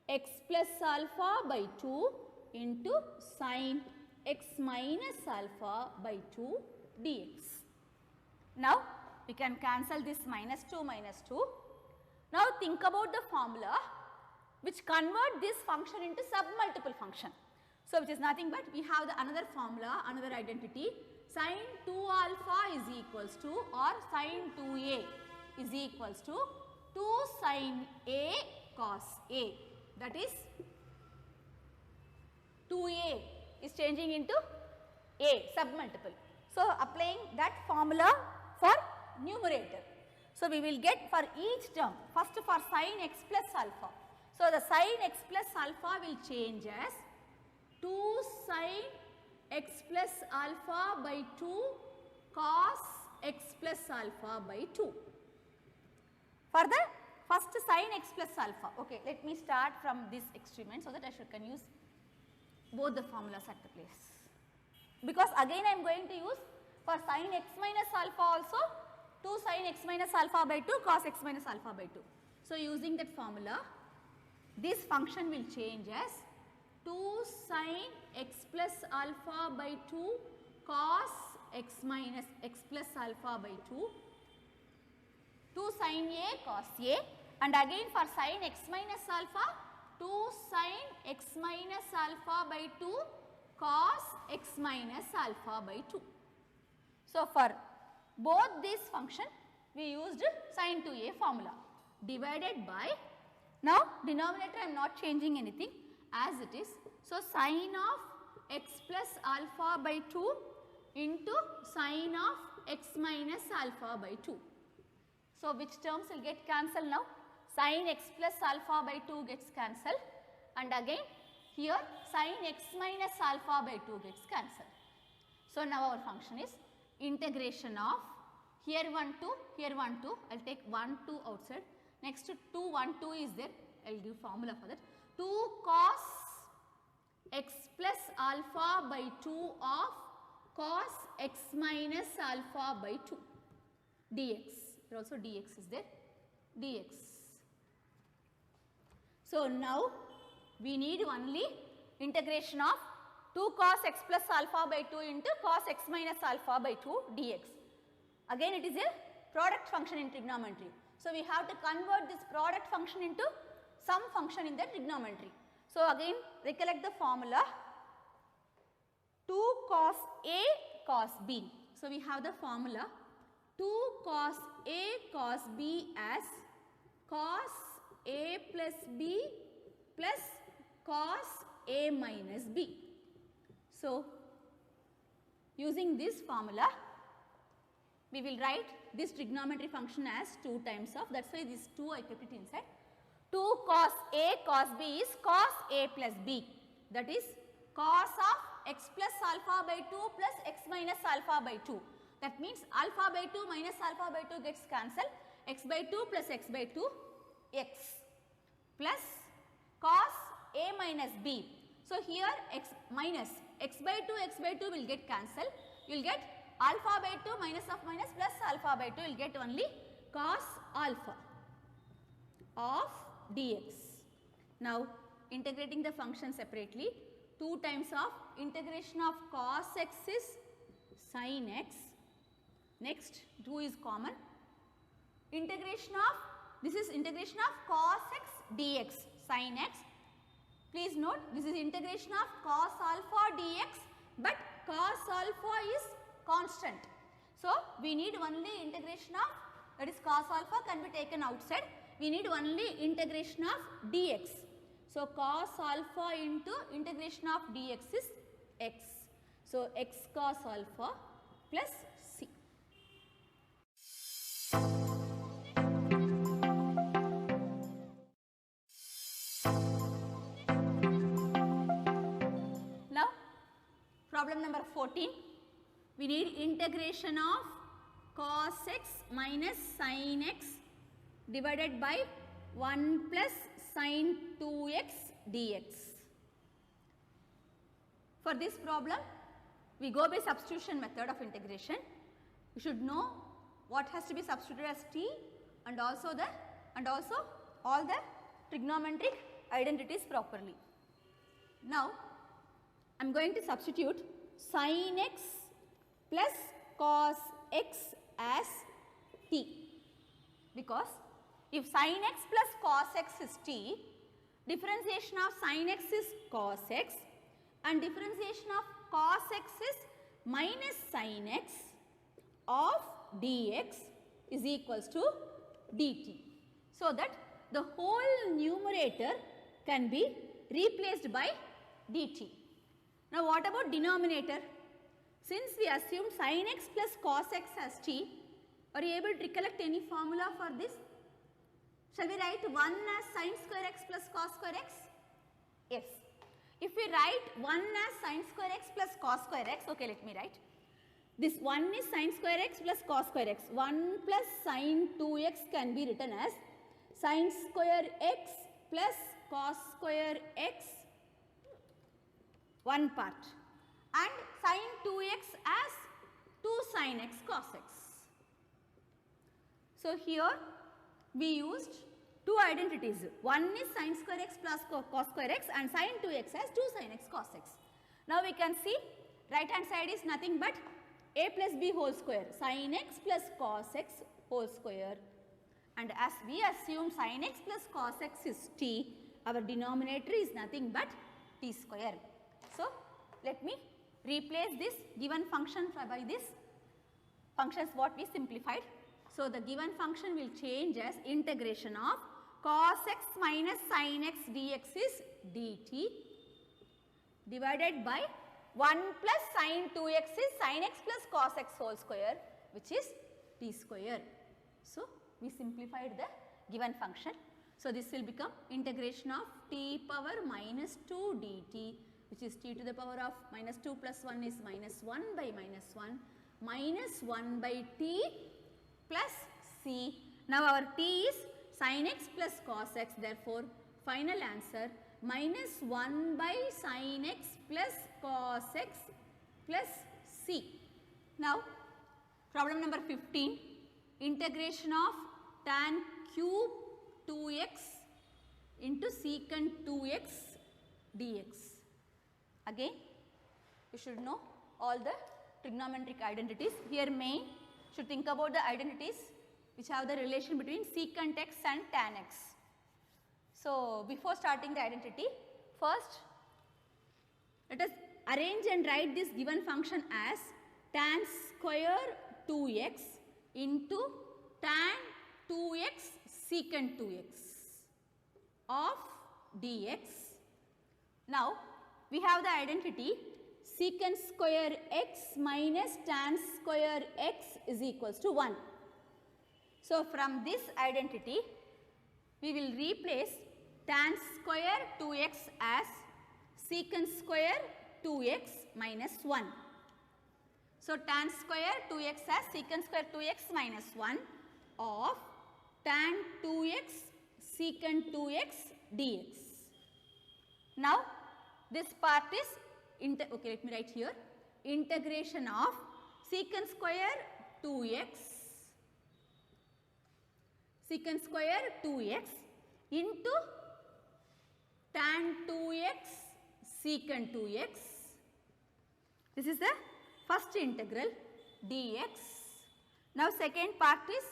x plus alpha by 2 into sin x minus alpha by 2 dx. Now, we can cancel this minus 2 minus 2. Now, think about the formula which convert this function into submultiple function. So, which is nothing but we have the another formula, another identity, sin 2 alpha is equals to, or sin 2a is equals to 2 sin a cos a, that is 2a is changing into a submultiple. So, applying that formula for numerator. So, we will get for each term, first for sin x plus alpha. So, the sin x plus alpha will change as 2 sin x plus alpha by 2 cos x plus alpha by 2. For the first sin x plus alpha, okay, let me start from this experiment so that I can use both the formulas at the place. Because again I am going to use for sin x minus alpha also 2 sin x minus alpha by 2 cos x minus alpha by 2. So, using that formula, this function will change as 2 sin x plus alpha by 2 cos x minus x plus alpha by 2, 2 sin a cos a, and again for sin x minus alpha 2 sin x minus alpha by 2 cos x minus alpha by 2. So, for both these function we used sin 2a formula divided by, now denominator I am not changing anything as it is. So, sin of x plus alpha by 2 into sin of x minus alpha by 2. So, which terms will get cancelled now? Sin x plus alpha by 2 gets cancelled, and again here sin x minus alpha by 2 gets cancelled. So, now our function is integration of here 1 2, here 1 2, I will take 1 2 outside, next 2 1 2 is there, I will give formula for that, 2 cos x plus alpha by 2 of cos x minus alpha by 2 dx, here also dx is there, dx. So, now we need only integration of 2 cos x plus alpha by 2 into cos x minus alpha by 2 dx. Again it is a product function in trigonometry. So, we have to convert this product function into some function in the trigonometry. So, again recollect the formula 2 cos A cos B. So, we have the formula 2 cos A cos B as cos A plus B plus cos A minus B. So, using this formula, we will write this trigonometry function as 2 times of, that is why this 2 I kept it inside. 2 cos A cos B is cos A plus B, that is cos of x plus alpha by 2 plus x minus alpha by 2. That means alpha by 2 minus alpha by 2 gets cancelled, x by 2 plus x by 2 x plus cos A minus B. So, here x minus x by 2 will get cancelled, you will get alpha by 2 minus of minus plus alpha by 2 will get only cos alpha of dx. Now, integrating the function separately, 2 times of integration of cos x is sin x, next 2 is common, integration of, this is integration of cos x dx sin x. Please note, this is integration of cos alpha dx, but cos alpha is constant. So, we need only integration of, that is cos alpha can be taken outside, we need only integration of dx. So, cos alpha into integration of dx is x. So, x cos alpha plus c. Now, problem number 14, we need integration of cos x minus sin x divided by 1 plus sin 2x dx. For this problem, we go by substitution method of integration. You should know what has to be substituted as t and also all the trigonometric identities properly. Now, I am going to substitute sin x plus cos x as t, because if sin x plus cos x is t, differentiation of sin x is cos x and differentiation of cos x is minus sin x of dx is equals to dt. So, that the whole numerator can be replaced by dt. Now, what about denominator? Since we assume sin x plus cos x as t, are you able to recollect any formula for this? Shall we write 1 as sin square x plus cos square x? Yes. If we write 1 as sin square x plus cos square x, okay, let me write. This 1 is sin square x plus cos square x. 1 plus sin 2x can be written as sin square x plus cos square x, one part, and sin 2x as 2 sin x cos x. So, here we used two identities. One is sin square x plus cos square x and sin 2x as 2 sin x cos x. Now, we can see right hand side is nothing but a plus b whole square, sin x plus cos x whole square, and as we assume sin x plus cos x is t, our denominator is nothing but t square. So, let me replace this given function by this functions what we simplified. So, the given function will change as integration of cos x minus sin x dx is dt divided by 1 plus sin 2x is sin x plus cos x whole square, which is t square. So, we simplified the given function. So, this will become integration of t power minus 2 dt, which is t to the power of minus 2 plus 1 is minus 1 by minus 1 by t plus c. Now, our t is sin x plus cos x, therefore, final answer minus 1 by sin x plus cos x plus c. Now, problem number 15, integration of tan cube 2x into secant 2x dx. Again, you should know all the trigonometric identities. Here main should think about the identities which have the relation between secant x and tan x. So, before starting the identity, first let us arrange and write this given function as tan square 2x into tan 2x secant 2x of dx. Now, we have the identity secant square x minus tan square x is equals to 1. So, from this identity, we will replace tan square 2x as secant square 2x minus 1. So, tan square 2x as secant square 2x minus 1 of tan 2x secant 2x dx. Now, this part is, okay, let me write here, integration of secant square 2x into tan 2x secant 2x. This is the first integral dx. Now, second part is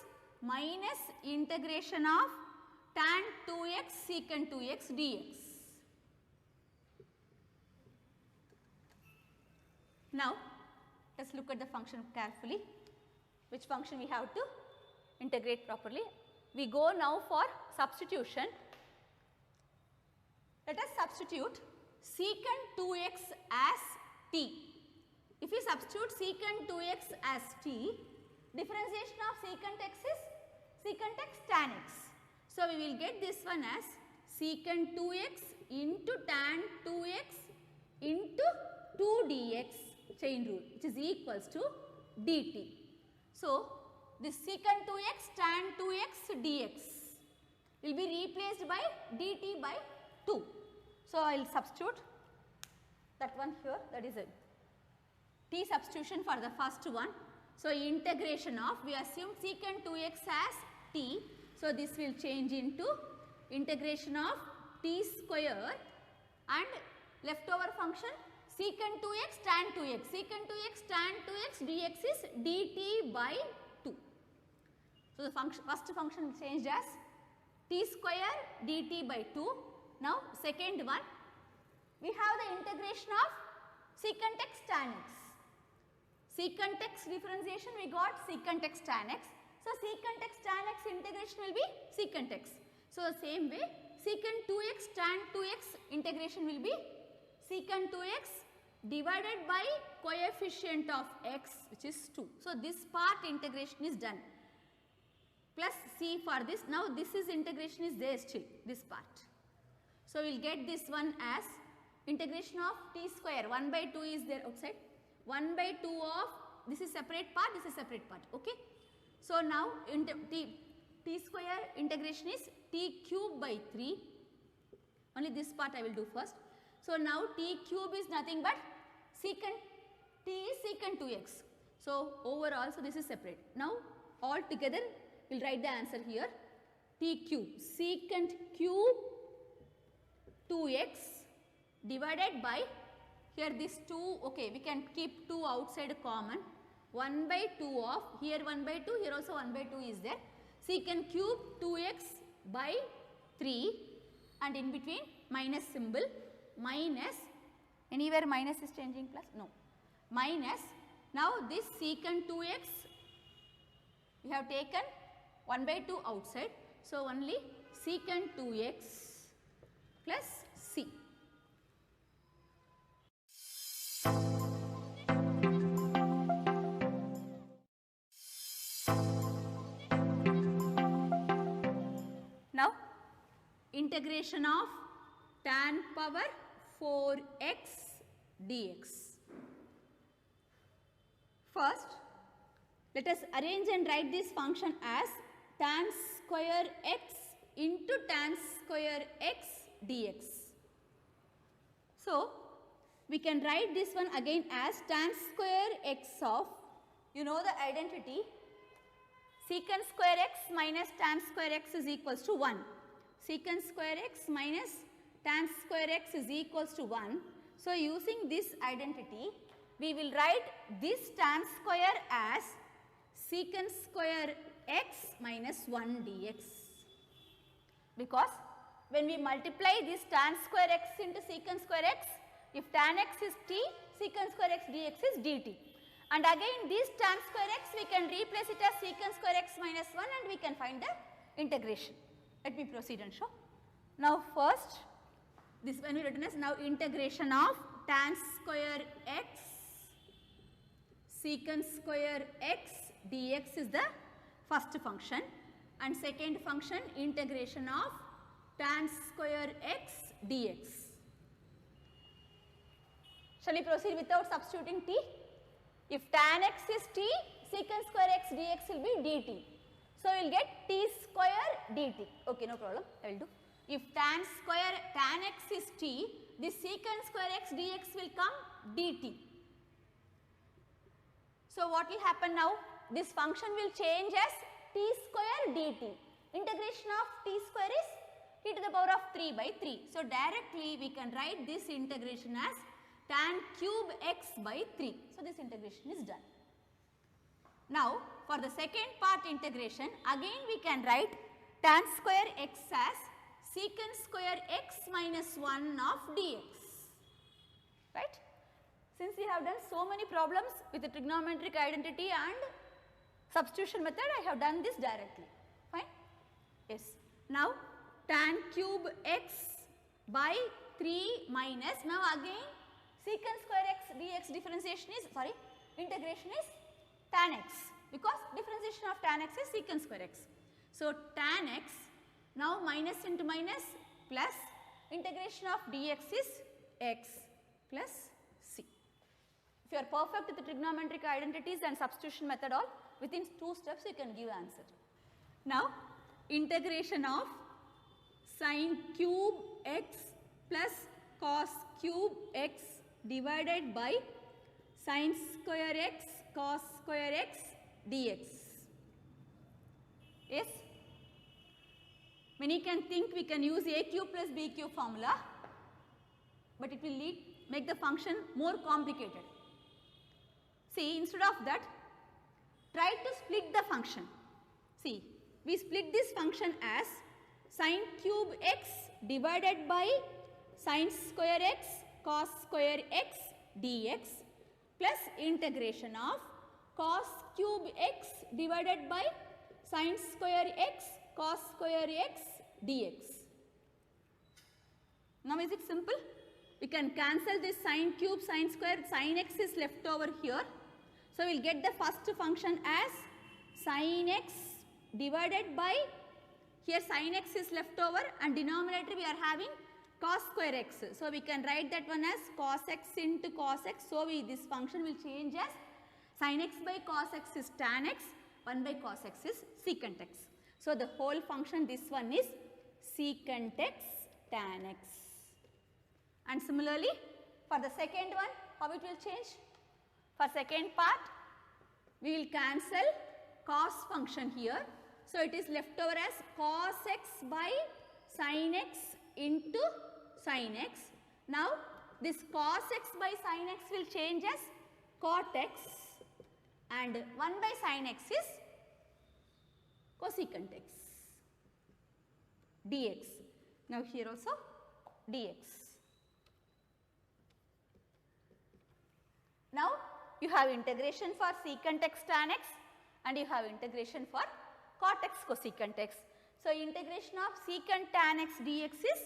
minus integration of tan 2x secant 2x dx. Now, let us look at the function carefully, which function we have to integrate properly. We go now for substitution. Let us substitute secant 2x as t. If we substitute secant 2x as t, differentiation of secant x is secant x tan x. So, we will get this one as secant 2x into tan 2x into 2 dx chain rule, which is equals to dt. So, this secant 2x tan 2x dx will be replaced by dt by 2. So, I will substitute that one here, that is a t substitution for the first one. So, integration of, we assume secant 2x as t. So, this will change into integration of t square and leftover function secant 2x tan 2x. Secant 2x tan 2x dx is dt by 2. So, the first function changed as t square dt by 2. Now, second one, we have the integration of secant x tan x. Secant x differentiation, we got secant x tan x. So, secant x tan x integration will be secant x. So, the same way secant 2x tan 2x integration will be secant 2x divided by coefficient of x, which is 2. So, this part integration is done, plus c for this. Now, this is integration is there still, this part. So, we will get this one as integration of t square, 1 by 2 is there outside, 1 by 2 of, this is separate part, this is separate part, okay. So, now t square integration is t cube by 3, only this part I will do first. So, now t cube is nothing but secant, t is secant 2x. So, overall, so this is separate. Now, all together we will write the answer here, t cube, secant cube 2x divided by, here this 2, okay, we can keep 2 outside common, 1 by 2 of, here 1 by 2, here also 1 by 2 is there, secant cube 2x by 3 and in between minus symbol, minus, anywhere minus is changing plus, no, minus, now this secant 2x, we have taken 1 by 2 outside, so only secant 2x plus c. Now, integration of tan power 4x dx. First, let us arrange and write this function as tan square x into tan square x dx. So, we can write this one again as tan square x of, you know the identity, secant square x minus tan square x is equals to 1. Secant square x minus tan square x is equals to 1. So, using this identity, we will write this tan square as secant square x minus 1 dx, because when we multiply this tan square x into secant square x, if tan x is t, secant square x dx is dt. And again this tan square x we can replace it as secant square x minus 1 and we can find the integration. Let me proceed and show. Now first this when we written as now integration of tan square x secant square x dx is the first function, and second function integration of tan square x dx. Shall we proceed without substituting t? If tan x is t, secant square x dx will be dt. So we will get t square dt. Okay, no problem, I will do. If tan x is t, this secant square x dx will come dt. So what will happen now? This function will change as t square dt. Integration of t square is t to the power of 3 by 3. So directly we can write this integration as tan cube x by 3. So this integration is done. Now for the second part integration, again we can write tan square x as secant square x minus 1 of dx, right. Since we have done so many problems with the trigonometric identity and substitution method, I have done this directly, fine. Yes. Now tan cube x by 3 minus, now again secant square x dx differentiation is, integration is tan x, because differentiation of tan x is secant square x. So tan x, now minus into minus plus, integration of dx is x plus c. If you are perfect with the trigonometric identities and substitution method all, within 2 steps you can give answer. Now integration of sin cube x plus cos cube x divided by sin square x cos square x dx. Yes? Many can think we can use a cube plus b cube formula, but it will make the function more complicated. See, instead of that, try to split the function. See, we split this function as sin cube x divided by sin square x cos square x dx plus integration of cos cube x divided by sin square x cos square x dx. Now is it simple? We can cancel this sin cube, sin square, sin x is left over here. So we will get the first function as sin x divided by, here sin x is left over and denominator we are having cos square x. So we can write that one as cos x into cos x. So this function will change as sin x by cos x is tan x, 1 by cos x is secant x. So the whole function, this one is secant x tan x. And similarly for the second one, how it will change? For second part, we will cancel cos function here. So it is left over as cos x by sin x into sin x. Now this cos x by sin x will change as cot x and 1 by sin x is cosecant x dx. Now here also dx. Now you have integration for secant x tan x and you have integration for cot x cosecant x. So integration of secant tan x dx is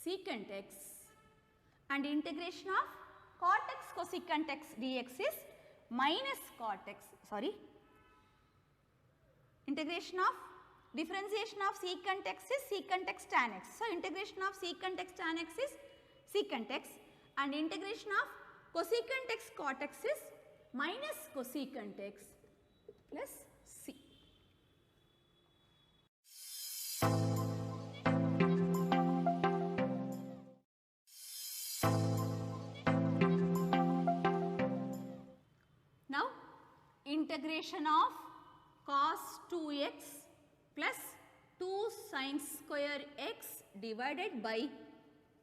secant x and integration of cot x cosecant x dx is minus cot x, integration of differentiation of secant x is secant x tan x. So integration of secant x tan x is secant x and integration of cosecant x cot x is minus cosecant x plus c. Now integration of cos 2x plus 2 sin square x divided by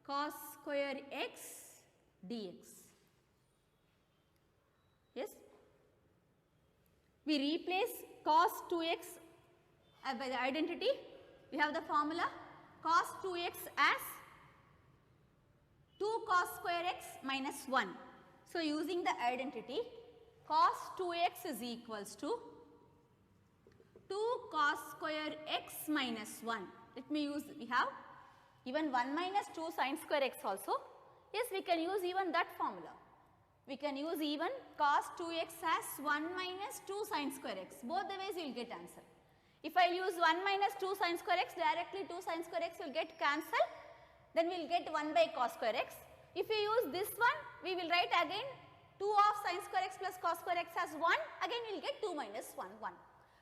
cos square x dx. Yes, we replace cos 2x by the identity. We have the formula cos 2x as 2 cos square x minus 1. So using the identity, cos 2x is equals to 2 cos square x minus 1. Let me use, we have even 1 minus 2 sin square x also. Yes, we can use even that formula. We can use even cos 2x as 1 minus 2 sin square x. Both the ways you will get answer. If I use 1 minus 2 sin square x, directly 2 sin square x will get cancelled. Then we will get 1 by cos square x. If we use this one, we will write again 2 of sin square x plus cos square x as 1. Again we will get 2 minus 1, 1.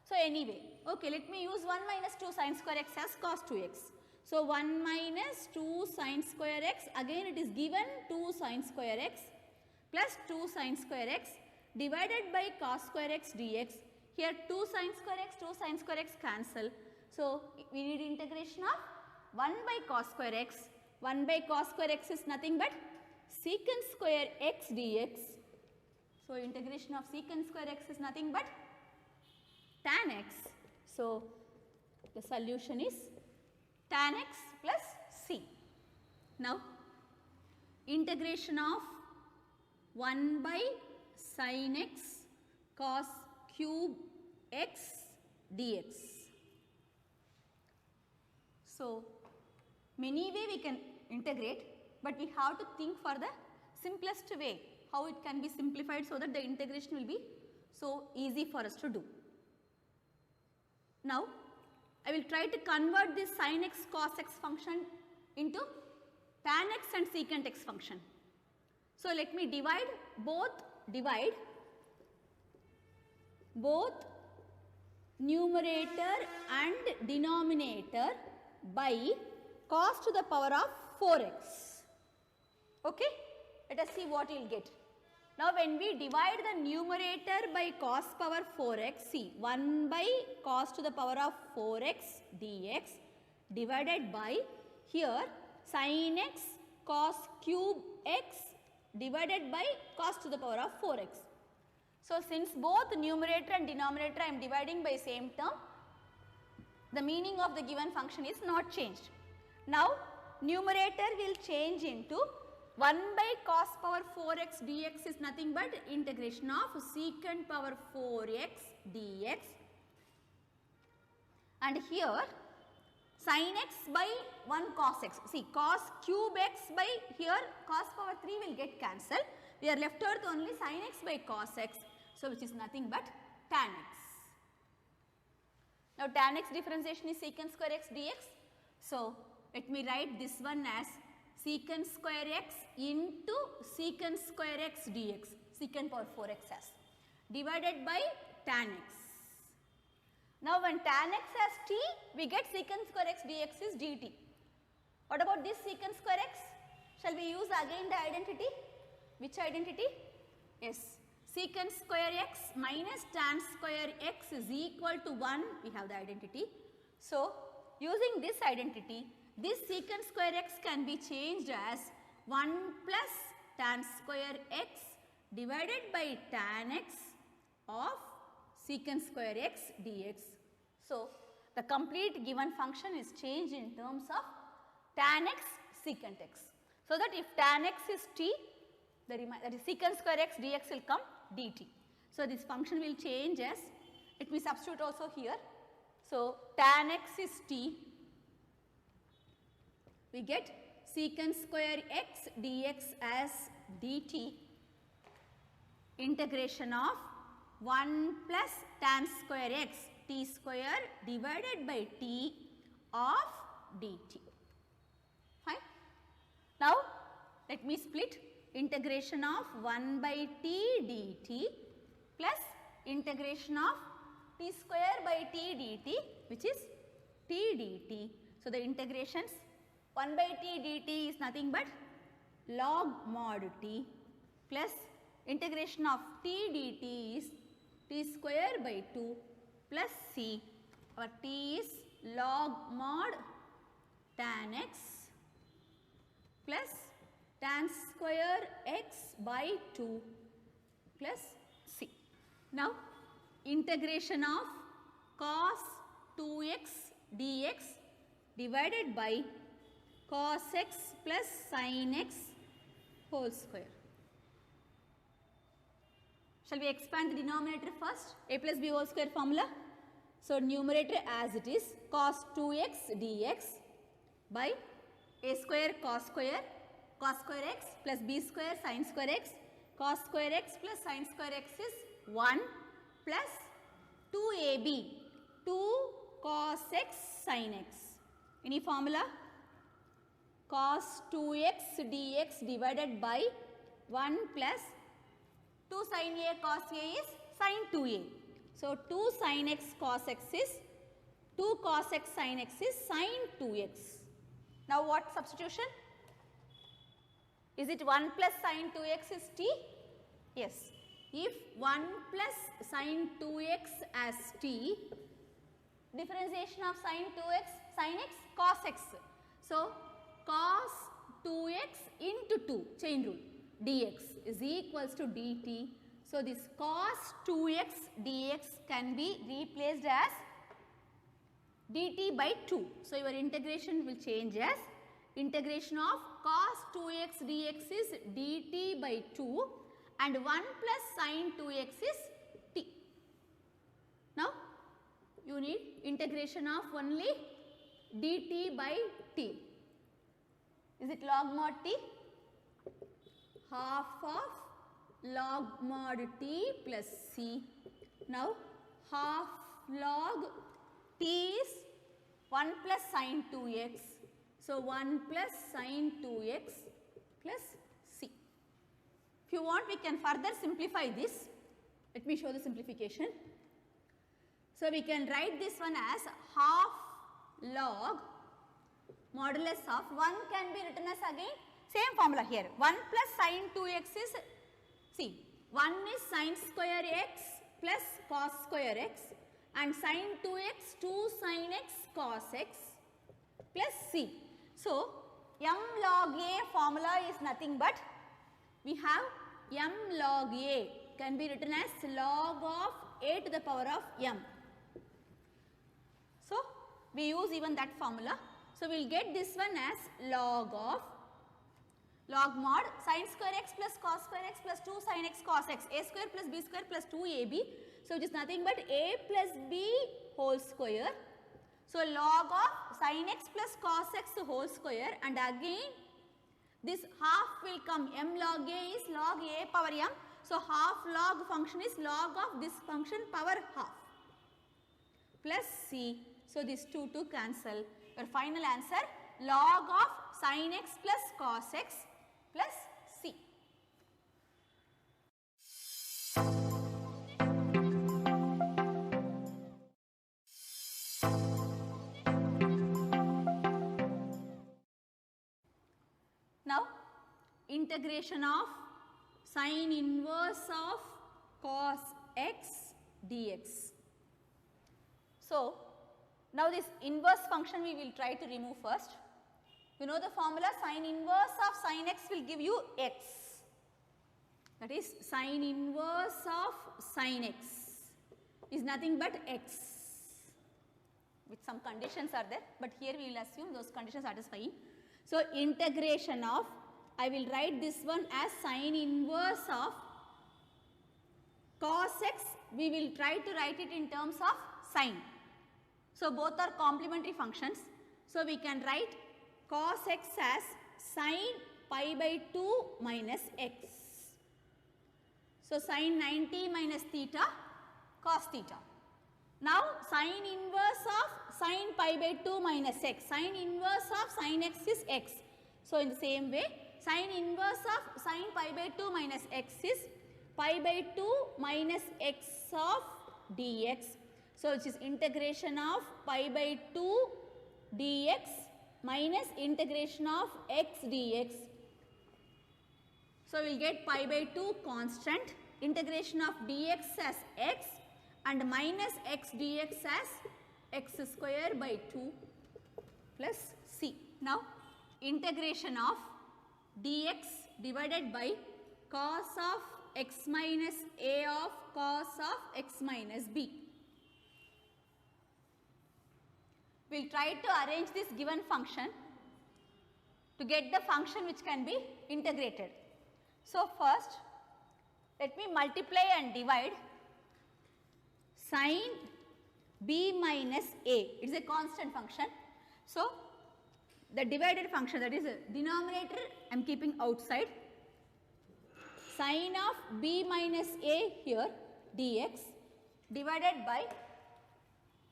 So anyway, okay, let me use 1 minus 2 sin square x as cos 2x. So 1 minus 2 sin square x, again it is given 2 sin square x plus 2 sin square x divided by cos square x dx. Here 2 sin square x cancel. So we need integration of 1 by cos square x. 1 by cos square x is nothing but secant square x dx. So integration of secant square x is nothing but tan x. So the solution is tan x plus c. Now integration of 1 by sin x cos cube x dx. So many way we can integrate, but we have to think for the simplest way how it can be simplified so that the integration will be so easy for us to do. Now I will try to convert this sin x cos x function into tan x and secant x function. So let me divide both numerator and denominator by cos to the power of 4x. Okay, let us see what you will get. Now when we divide the numerator by cos power 4x, see 1 by cos to the power of 4x dx divided by here sin x cos cube x divided by cos to the power of 4x. So since both numerator and denominator I am dividing by same term, the meaning of the given function is not changed. Now numerator will change into 1 by cos power 4x dx is nothing but integration of secant power 4x dx, and here sin x by 1 cos x. See cos cube x by here cos power 3 will get cancelled. We are left with only sin x by cos x. So which is nothing but tan x. Now tan x differentiation is secant square x dx. So let me write this one as secant square x into secant square x dx, secant power 4x as divided by tan x. Now when tan x has t, we get secant square x dx is dt. What about this secant square x? Shall we use again the identity? Which identity? Yes, secant square x minus tan square x is equal to 1, we have the identity. So using this identity, this secant square x can be changed as 1 plus tan square x divided by tan x of secant square x dx. So the complete given function is changed in terms of tan x secant x. So that if tan x is t, that is secant square x dx will come dt. So this function will change as, let me substitute also here. So tan x is t, we get secant square x dx as dt integration of 1 plus tan square x t square divided by t of dt. Fine. Now let me split integration of 1 by t dt plus integration of t square by t dt, which is t dt. So the integrations 1 by t dt is nothing but log mod t plus integration of t dt is t square by 2 plus c. Our t is log mod tan x plus tan square x by 2 plus c. Now integration of cos 2x dx divided by cos x plus sin x whole square. Shall we expand the denominator first? A plus b whole square formula. So numerator as it is cos 2x dx by a square cos square x plus b square sin square x cos square x plus sin square x is 1 plus 2ab 2 cos x sin x. Any formula? Cos 2x dx divided by 1 plus 2 sin a cos a is sin 2a. So 2 sin x cos x is 2 cos x sin x is sin 2x. Now what substitution? Is it 1 plus sin 2x is t? Yes. If 1 plus sin 2x as t, differentiation of sin 2x, sin x, cos x. So cos 2x into 2, chain rule, dx is equals to dt. So this cos 2x dx can be replaced as dt by 2. So your integration will change as integration of cos 2x dx is dt by 2 and 1 plus sin 2x is t. Now you need integration of only dt by t. Is it log mod t? Half of log mod t plus c. Now half log t is 1 plus sin 2x. So 1 plus sin 2x plus c. If you want, we can further simplify this. Let me show the simplification. So we can write this one as half log modulus of 1 can be written as again same formula here. 1 plus sin 2x is, see, 1 is sin square x plus cos square x and sin 2x 2 sin x cos x plus c. So m log a formula is nothing but we have m log a can be written as log of a to the power of m. So we use even that formula. So we will get this one as log of log mod sin square x plus cos square x plus 2 sin x cos x, a square plus b square plus 2ab. So it is nothing but a plus b whole square. So log of sin x plus cos x whole square and again this half will come, m log a is log a power m. So half log function is log of this function power half plus c. So this 2 to cancel. Your final answer log of sin x plus cos x plus c. Now integration of sin inverse of cos x dx. So now this inverse function we will try to remove first. You know the formula, sin inverse of sin x will give you x. That is sin inverse of sin x is nothing but x. With some conditions are there, but here we will assume those conditions satisfying. So integration of, I will write this one as sin inverse of cos x, we will try to write it in terms of sin. So both are complementary functions. So we can write cos x as sin pi by 2 minus x. So sin 90 minus theta cos theta. Now sin inverse of sin pi by 2 minus x. Sin inverse of sin x is x. So in the same way sin inverse of sin pi by 2 minus x is pi by 2 minus x of dx. So which is integration of pi by 2 dx minus integration of x dx. So we will get pi by 2 constant, integration of dx as x and minus x dx as x square by 2 plus c. Now integration of dx divided by cos of x minus a of cos of x minus b. We will try to arrange this given function to get the function which can be integrated. So first Let me multiply and divide sin b minus a. It is a constant function. So, the divided function, that is denominator I am keeping outside, sin of b minus a here dx divided by,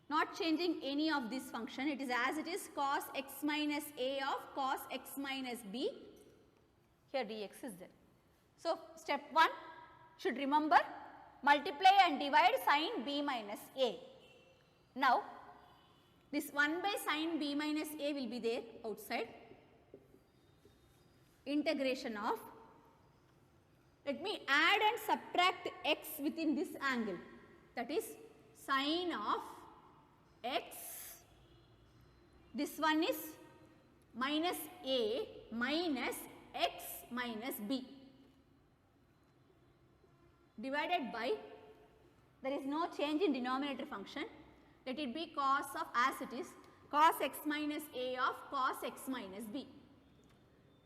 not changing any of this function, it is as it is, cos x minus a of cos x minus b, here dx is there. So, step 1 should remember multiply and divide sin b minus a. Now, this 1 by sin b minus a will be there outside. Integration of, let me add and subtract x within this angle, that is sin of x, this one is minus a minus x minus b divided by, there is no change in denominator function, let it be cos of, as it is, cos x minus a of cos x minus b.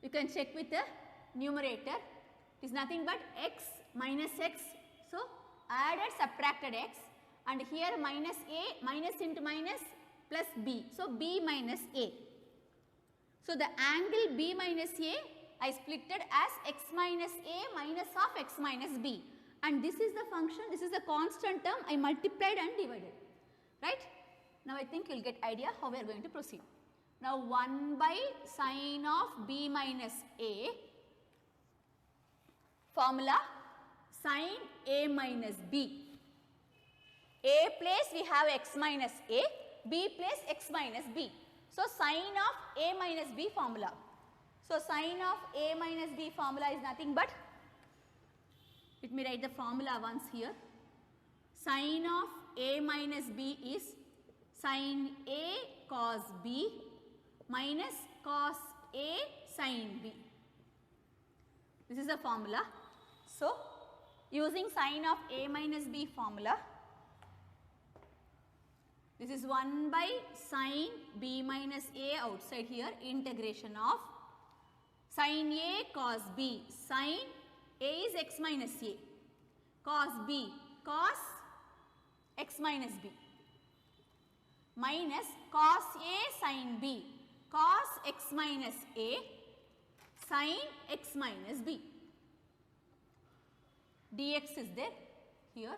You can check with the numerator, it is nothing but x minus x. So, added subtracted x, and here minus a, minus into minus plus b. So, b minus a. So, the angle b minus a I splitted as x minus a minus of x minus b, and this is the function, this is the constant term I multiplied and divided, right. Now, I think you will get idea how we are going to proceed. Now, 1 by sin of b minus a, formula sin a minus b. A place we have x minus a, b place x minus b. So, sin of a minus b formula. So, sin of a minus b formula is nothing but, let me write the formula once here. Sin of a minus b is sin a cos b minus cos a sin b. This is the formula. So, using sin of a minus b formula, this is 1 by sin b minus a outside here, integration of sin a cos b, sin a is x minus a, cos b cos x minus b, minus cos a sin b, cos x minus a sin x minus b. Dx is there here,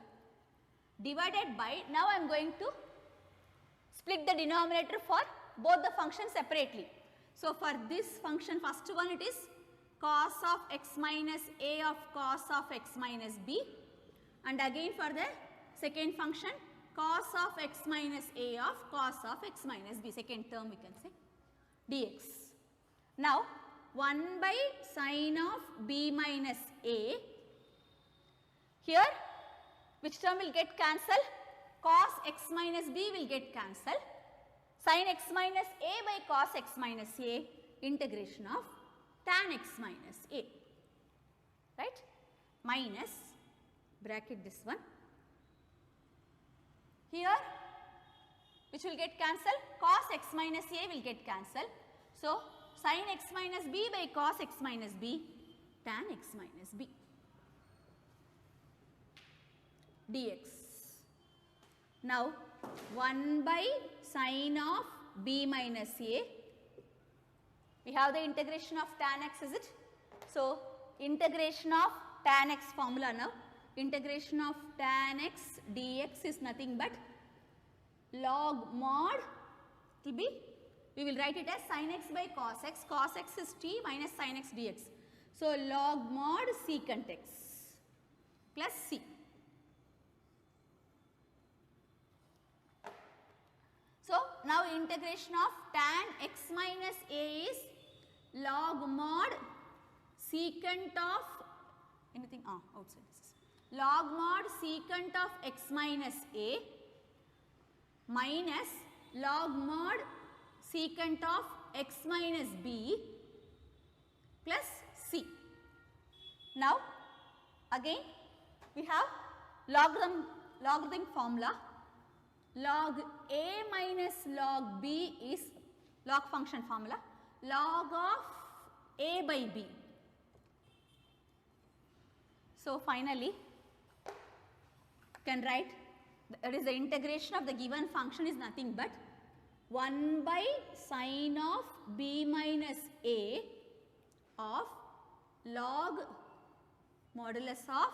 divided by, now I am going to split the denominator for both the functions separately. So, for this function, first one it is cos of x minus a of cos of x minus b, and again for the second function cos of x minus a of cos of x minus b, second term we can say, dx. Now, 1 by sin of b minus a, here which term will get cancelled? Cos x minus b will get cancelled, sin x minus a by cos x minus a, integration of tan x minus a, right, minus bracket this one, here which will get cancelled? Cos x minus a will get cancelled. So, sin x minus b by cos x minus b, tan x minus b, dx. Now, 1 by sin of b minus a, we have the integration of tan x, is it? So, integration of tan x formula now, integration of tan x dx is nothing but log mod, it will be, we will write it as sin x by cos x is t minus sin x dx. So, log mod secant x plus c. So, now integration of tan x minus a is log mod secant of anything outside this, log mod secant of x minus a minus log mod secant of x minus b plus c. Now, again we have logarithm formula. Log a minus log b is log function formula, log of a by b. So finally, you can write, that is the integration of the given function is nothing but 1 by sine of b minus a of log modulus of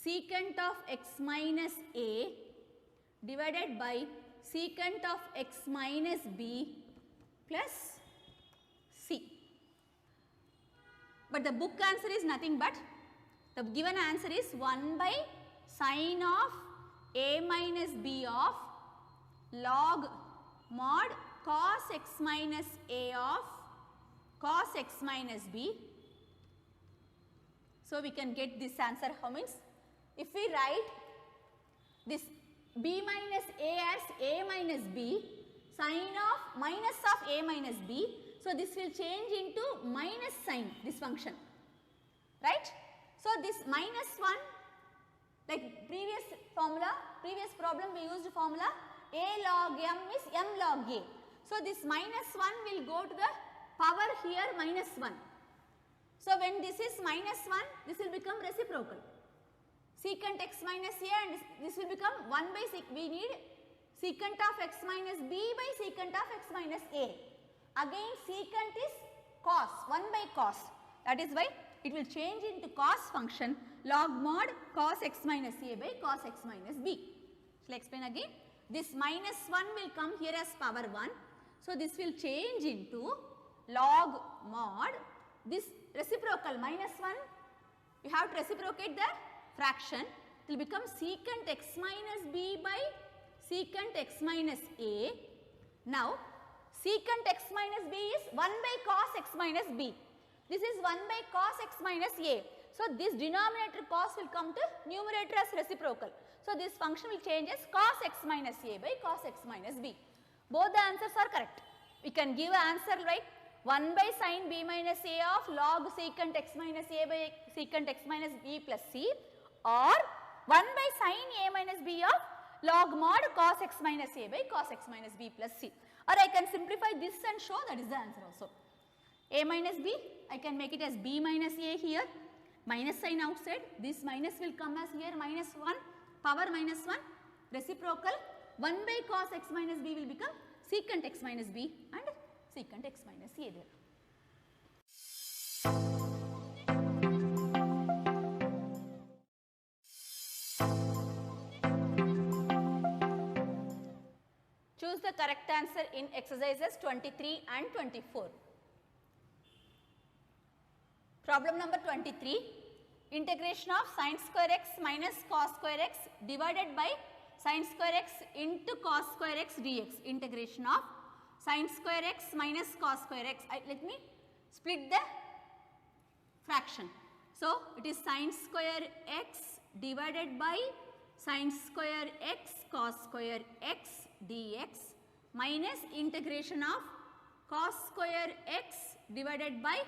secant of x minus a divided by secant of x minus b plus c. But the book answer is nothing but, the given answer is 1 by sine of a minus b of log mod cos x minus a of cos x minus b. So we can get this answer. How means, if we write this b minus a as a minus b, sine of minus of a minus b, so this will change into minus sign, this function, right? So this minus 1, like previous formula, previous problem we used formula a log m is m log a. So this minus 1 will go to the power here minus 1. So when this is minus 1, this will become reciprocal. Secant x minus a, and this will become 1 by sec, we need secant of x minus b by secant of x minus a. Again secant is cos, 1 by cos, that is why it will change into cos function log mod cos x minus a by cos x minus b. Shall I explain again? This minus 1 will come here as power 1. So this will change into log mod, this reciprocal minus 1, you have to reciprocate the fraction, it will become secant x minus b by secant x minus a. Now secant x minus b is 1 by cos x minus b. This is 1 by cos x minus a. So this denominator cos will come to numerator as reciprocal. So this function will change as cos x minus a by cos x minus b. Both the answers are correct. We can give an answer like 1 by sine b minus a of log secant x minus a by secant x minus b plus c, or 1 by sine a minus b of log mod cos x minus a by cos x minus b plus c. Or I can simplify this and show that is the answer also. A minus b, I can make it as b minus a here, minus sign outside, this minus will come as here minus 1, power minus 1, reciprocal, 1 by cos x minus b will become secant x minus b and secant x minus a there. Choose the correct answer in exercises 23 and 24. Problem number 23, integration of sin square x minus cos square x divided by sin square x into cos square x dx. Integration of sin square x minus cos square x. Let me split the fraction. So it is sin square x divided by sin square x cos square x dx minus integration of cos square x divided by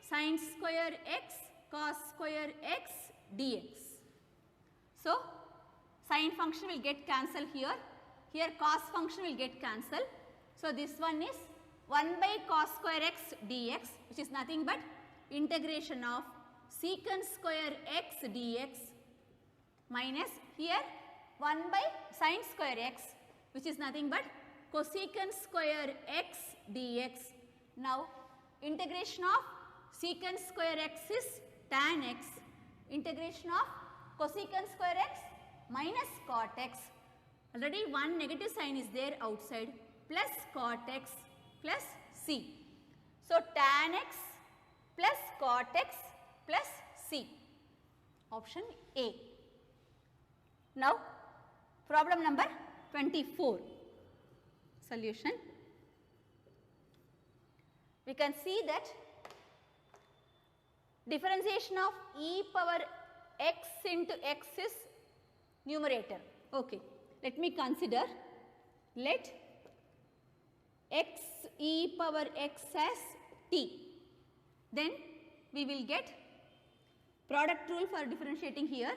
sin square x cos square x dx. So sin function will get cancelled here, here cos function will get cancelled. So this one is 1 by cos square x dx, which is nothing but integration of secant square x dx minus here 1 by sin square x, which is nothing but cosecant square x dx. Now integration of secant square x is tan x, integration of cosecant square x minus cot x, already one negative sign is there outside, plus cot x plus c. So tan x plus cot x plus c, option A. Now problem number 24, solution. We can see that differentiation of e power x into x is numerator. Okay, let me consider, let x e power x as t, then we will get product rule for differentiating here.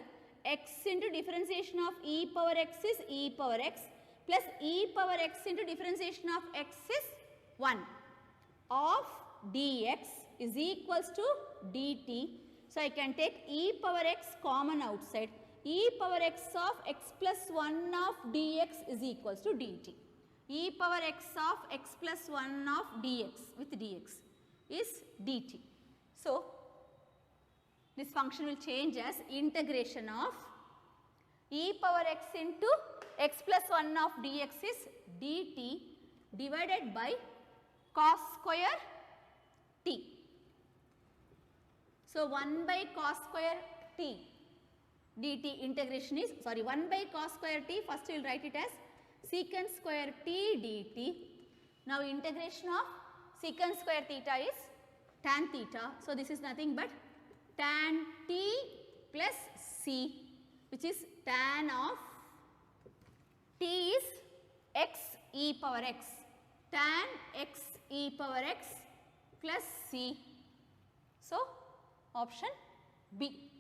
X into differentiation of e power x is e power x plus e power x into differentiation of x is 1 of dx is equals to dt. So, I can take e power x common outside. E power x of x plus 1 of dx is equals to dt. E power x of x plus 1 of dx with dx is dt. So, this function will change as integration of e power x into x plus 1 of dx is dt divided by cos square t. So, 1 by cos square t dt integration is 1 by cos square t, first we will write it as secant square t dt. Now, integration of secant square theta is tan theta. So, this is nothing but tan t plus c, which is tan of t is x e power x, tan x e power x plus c. So, option B.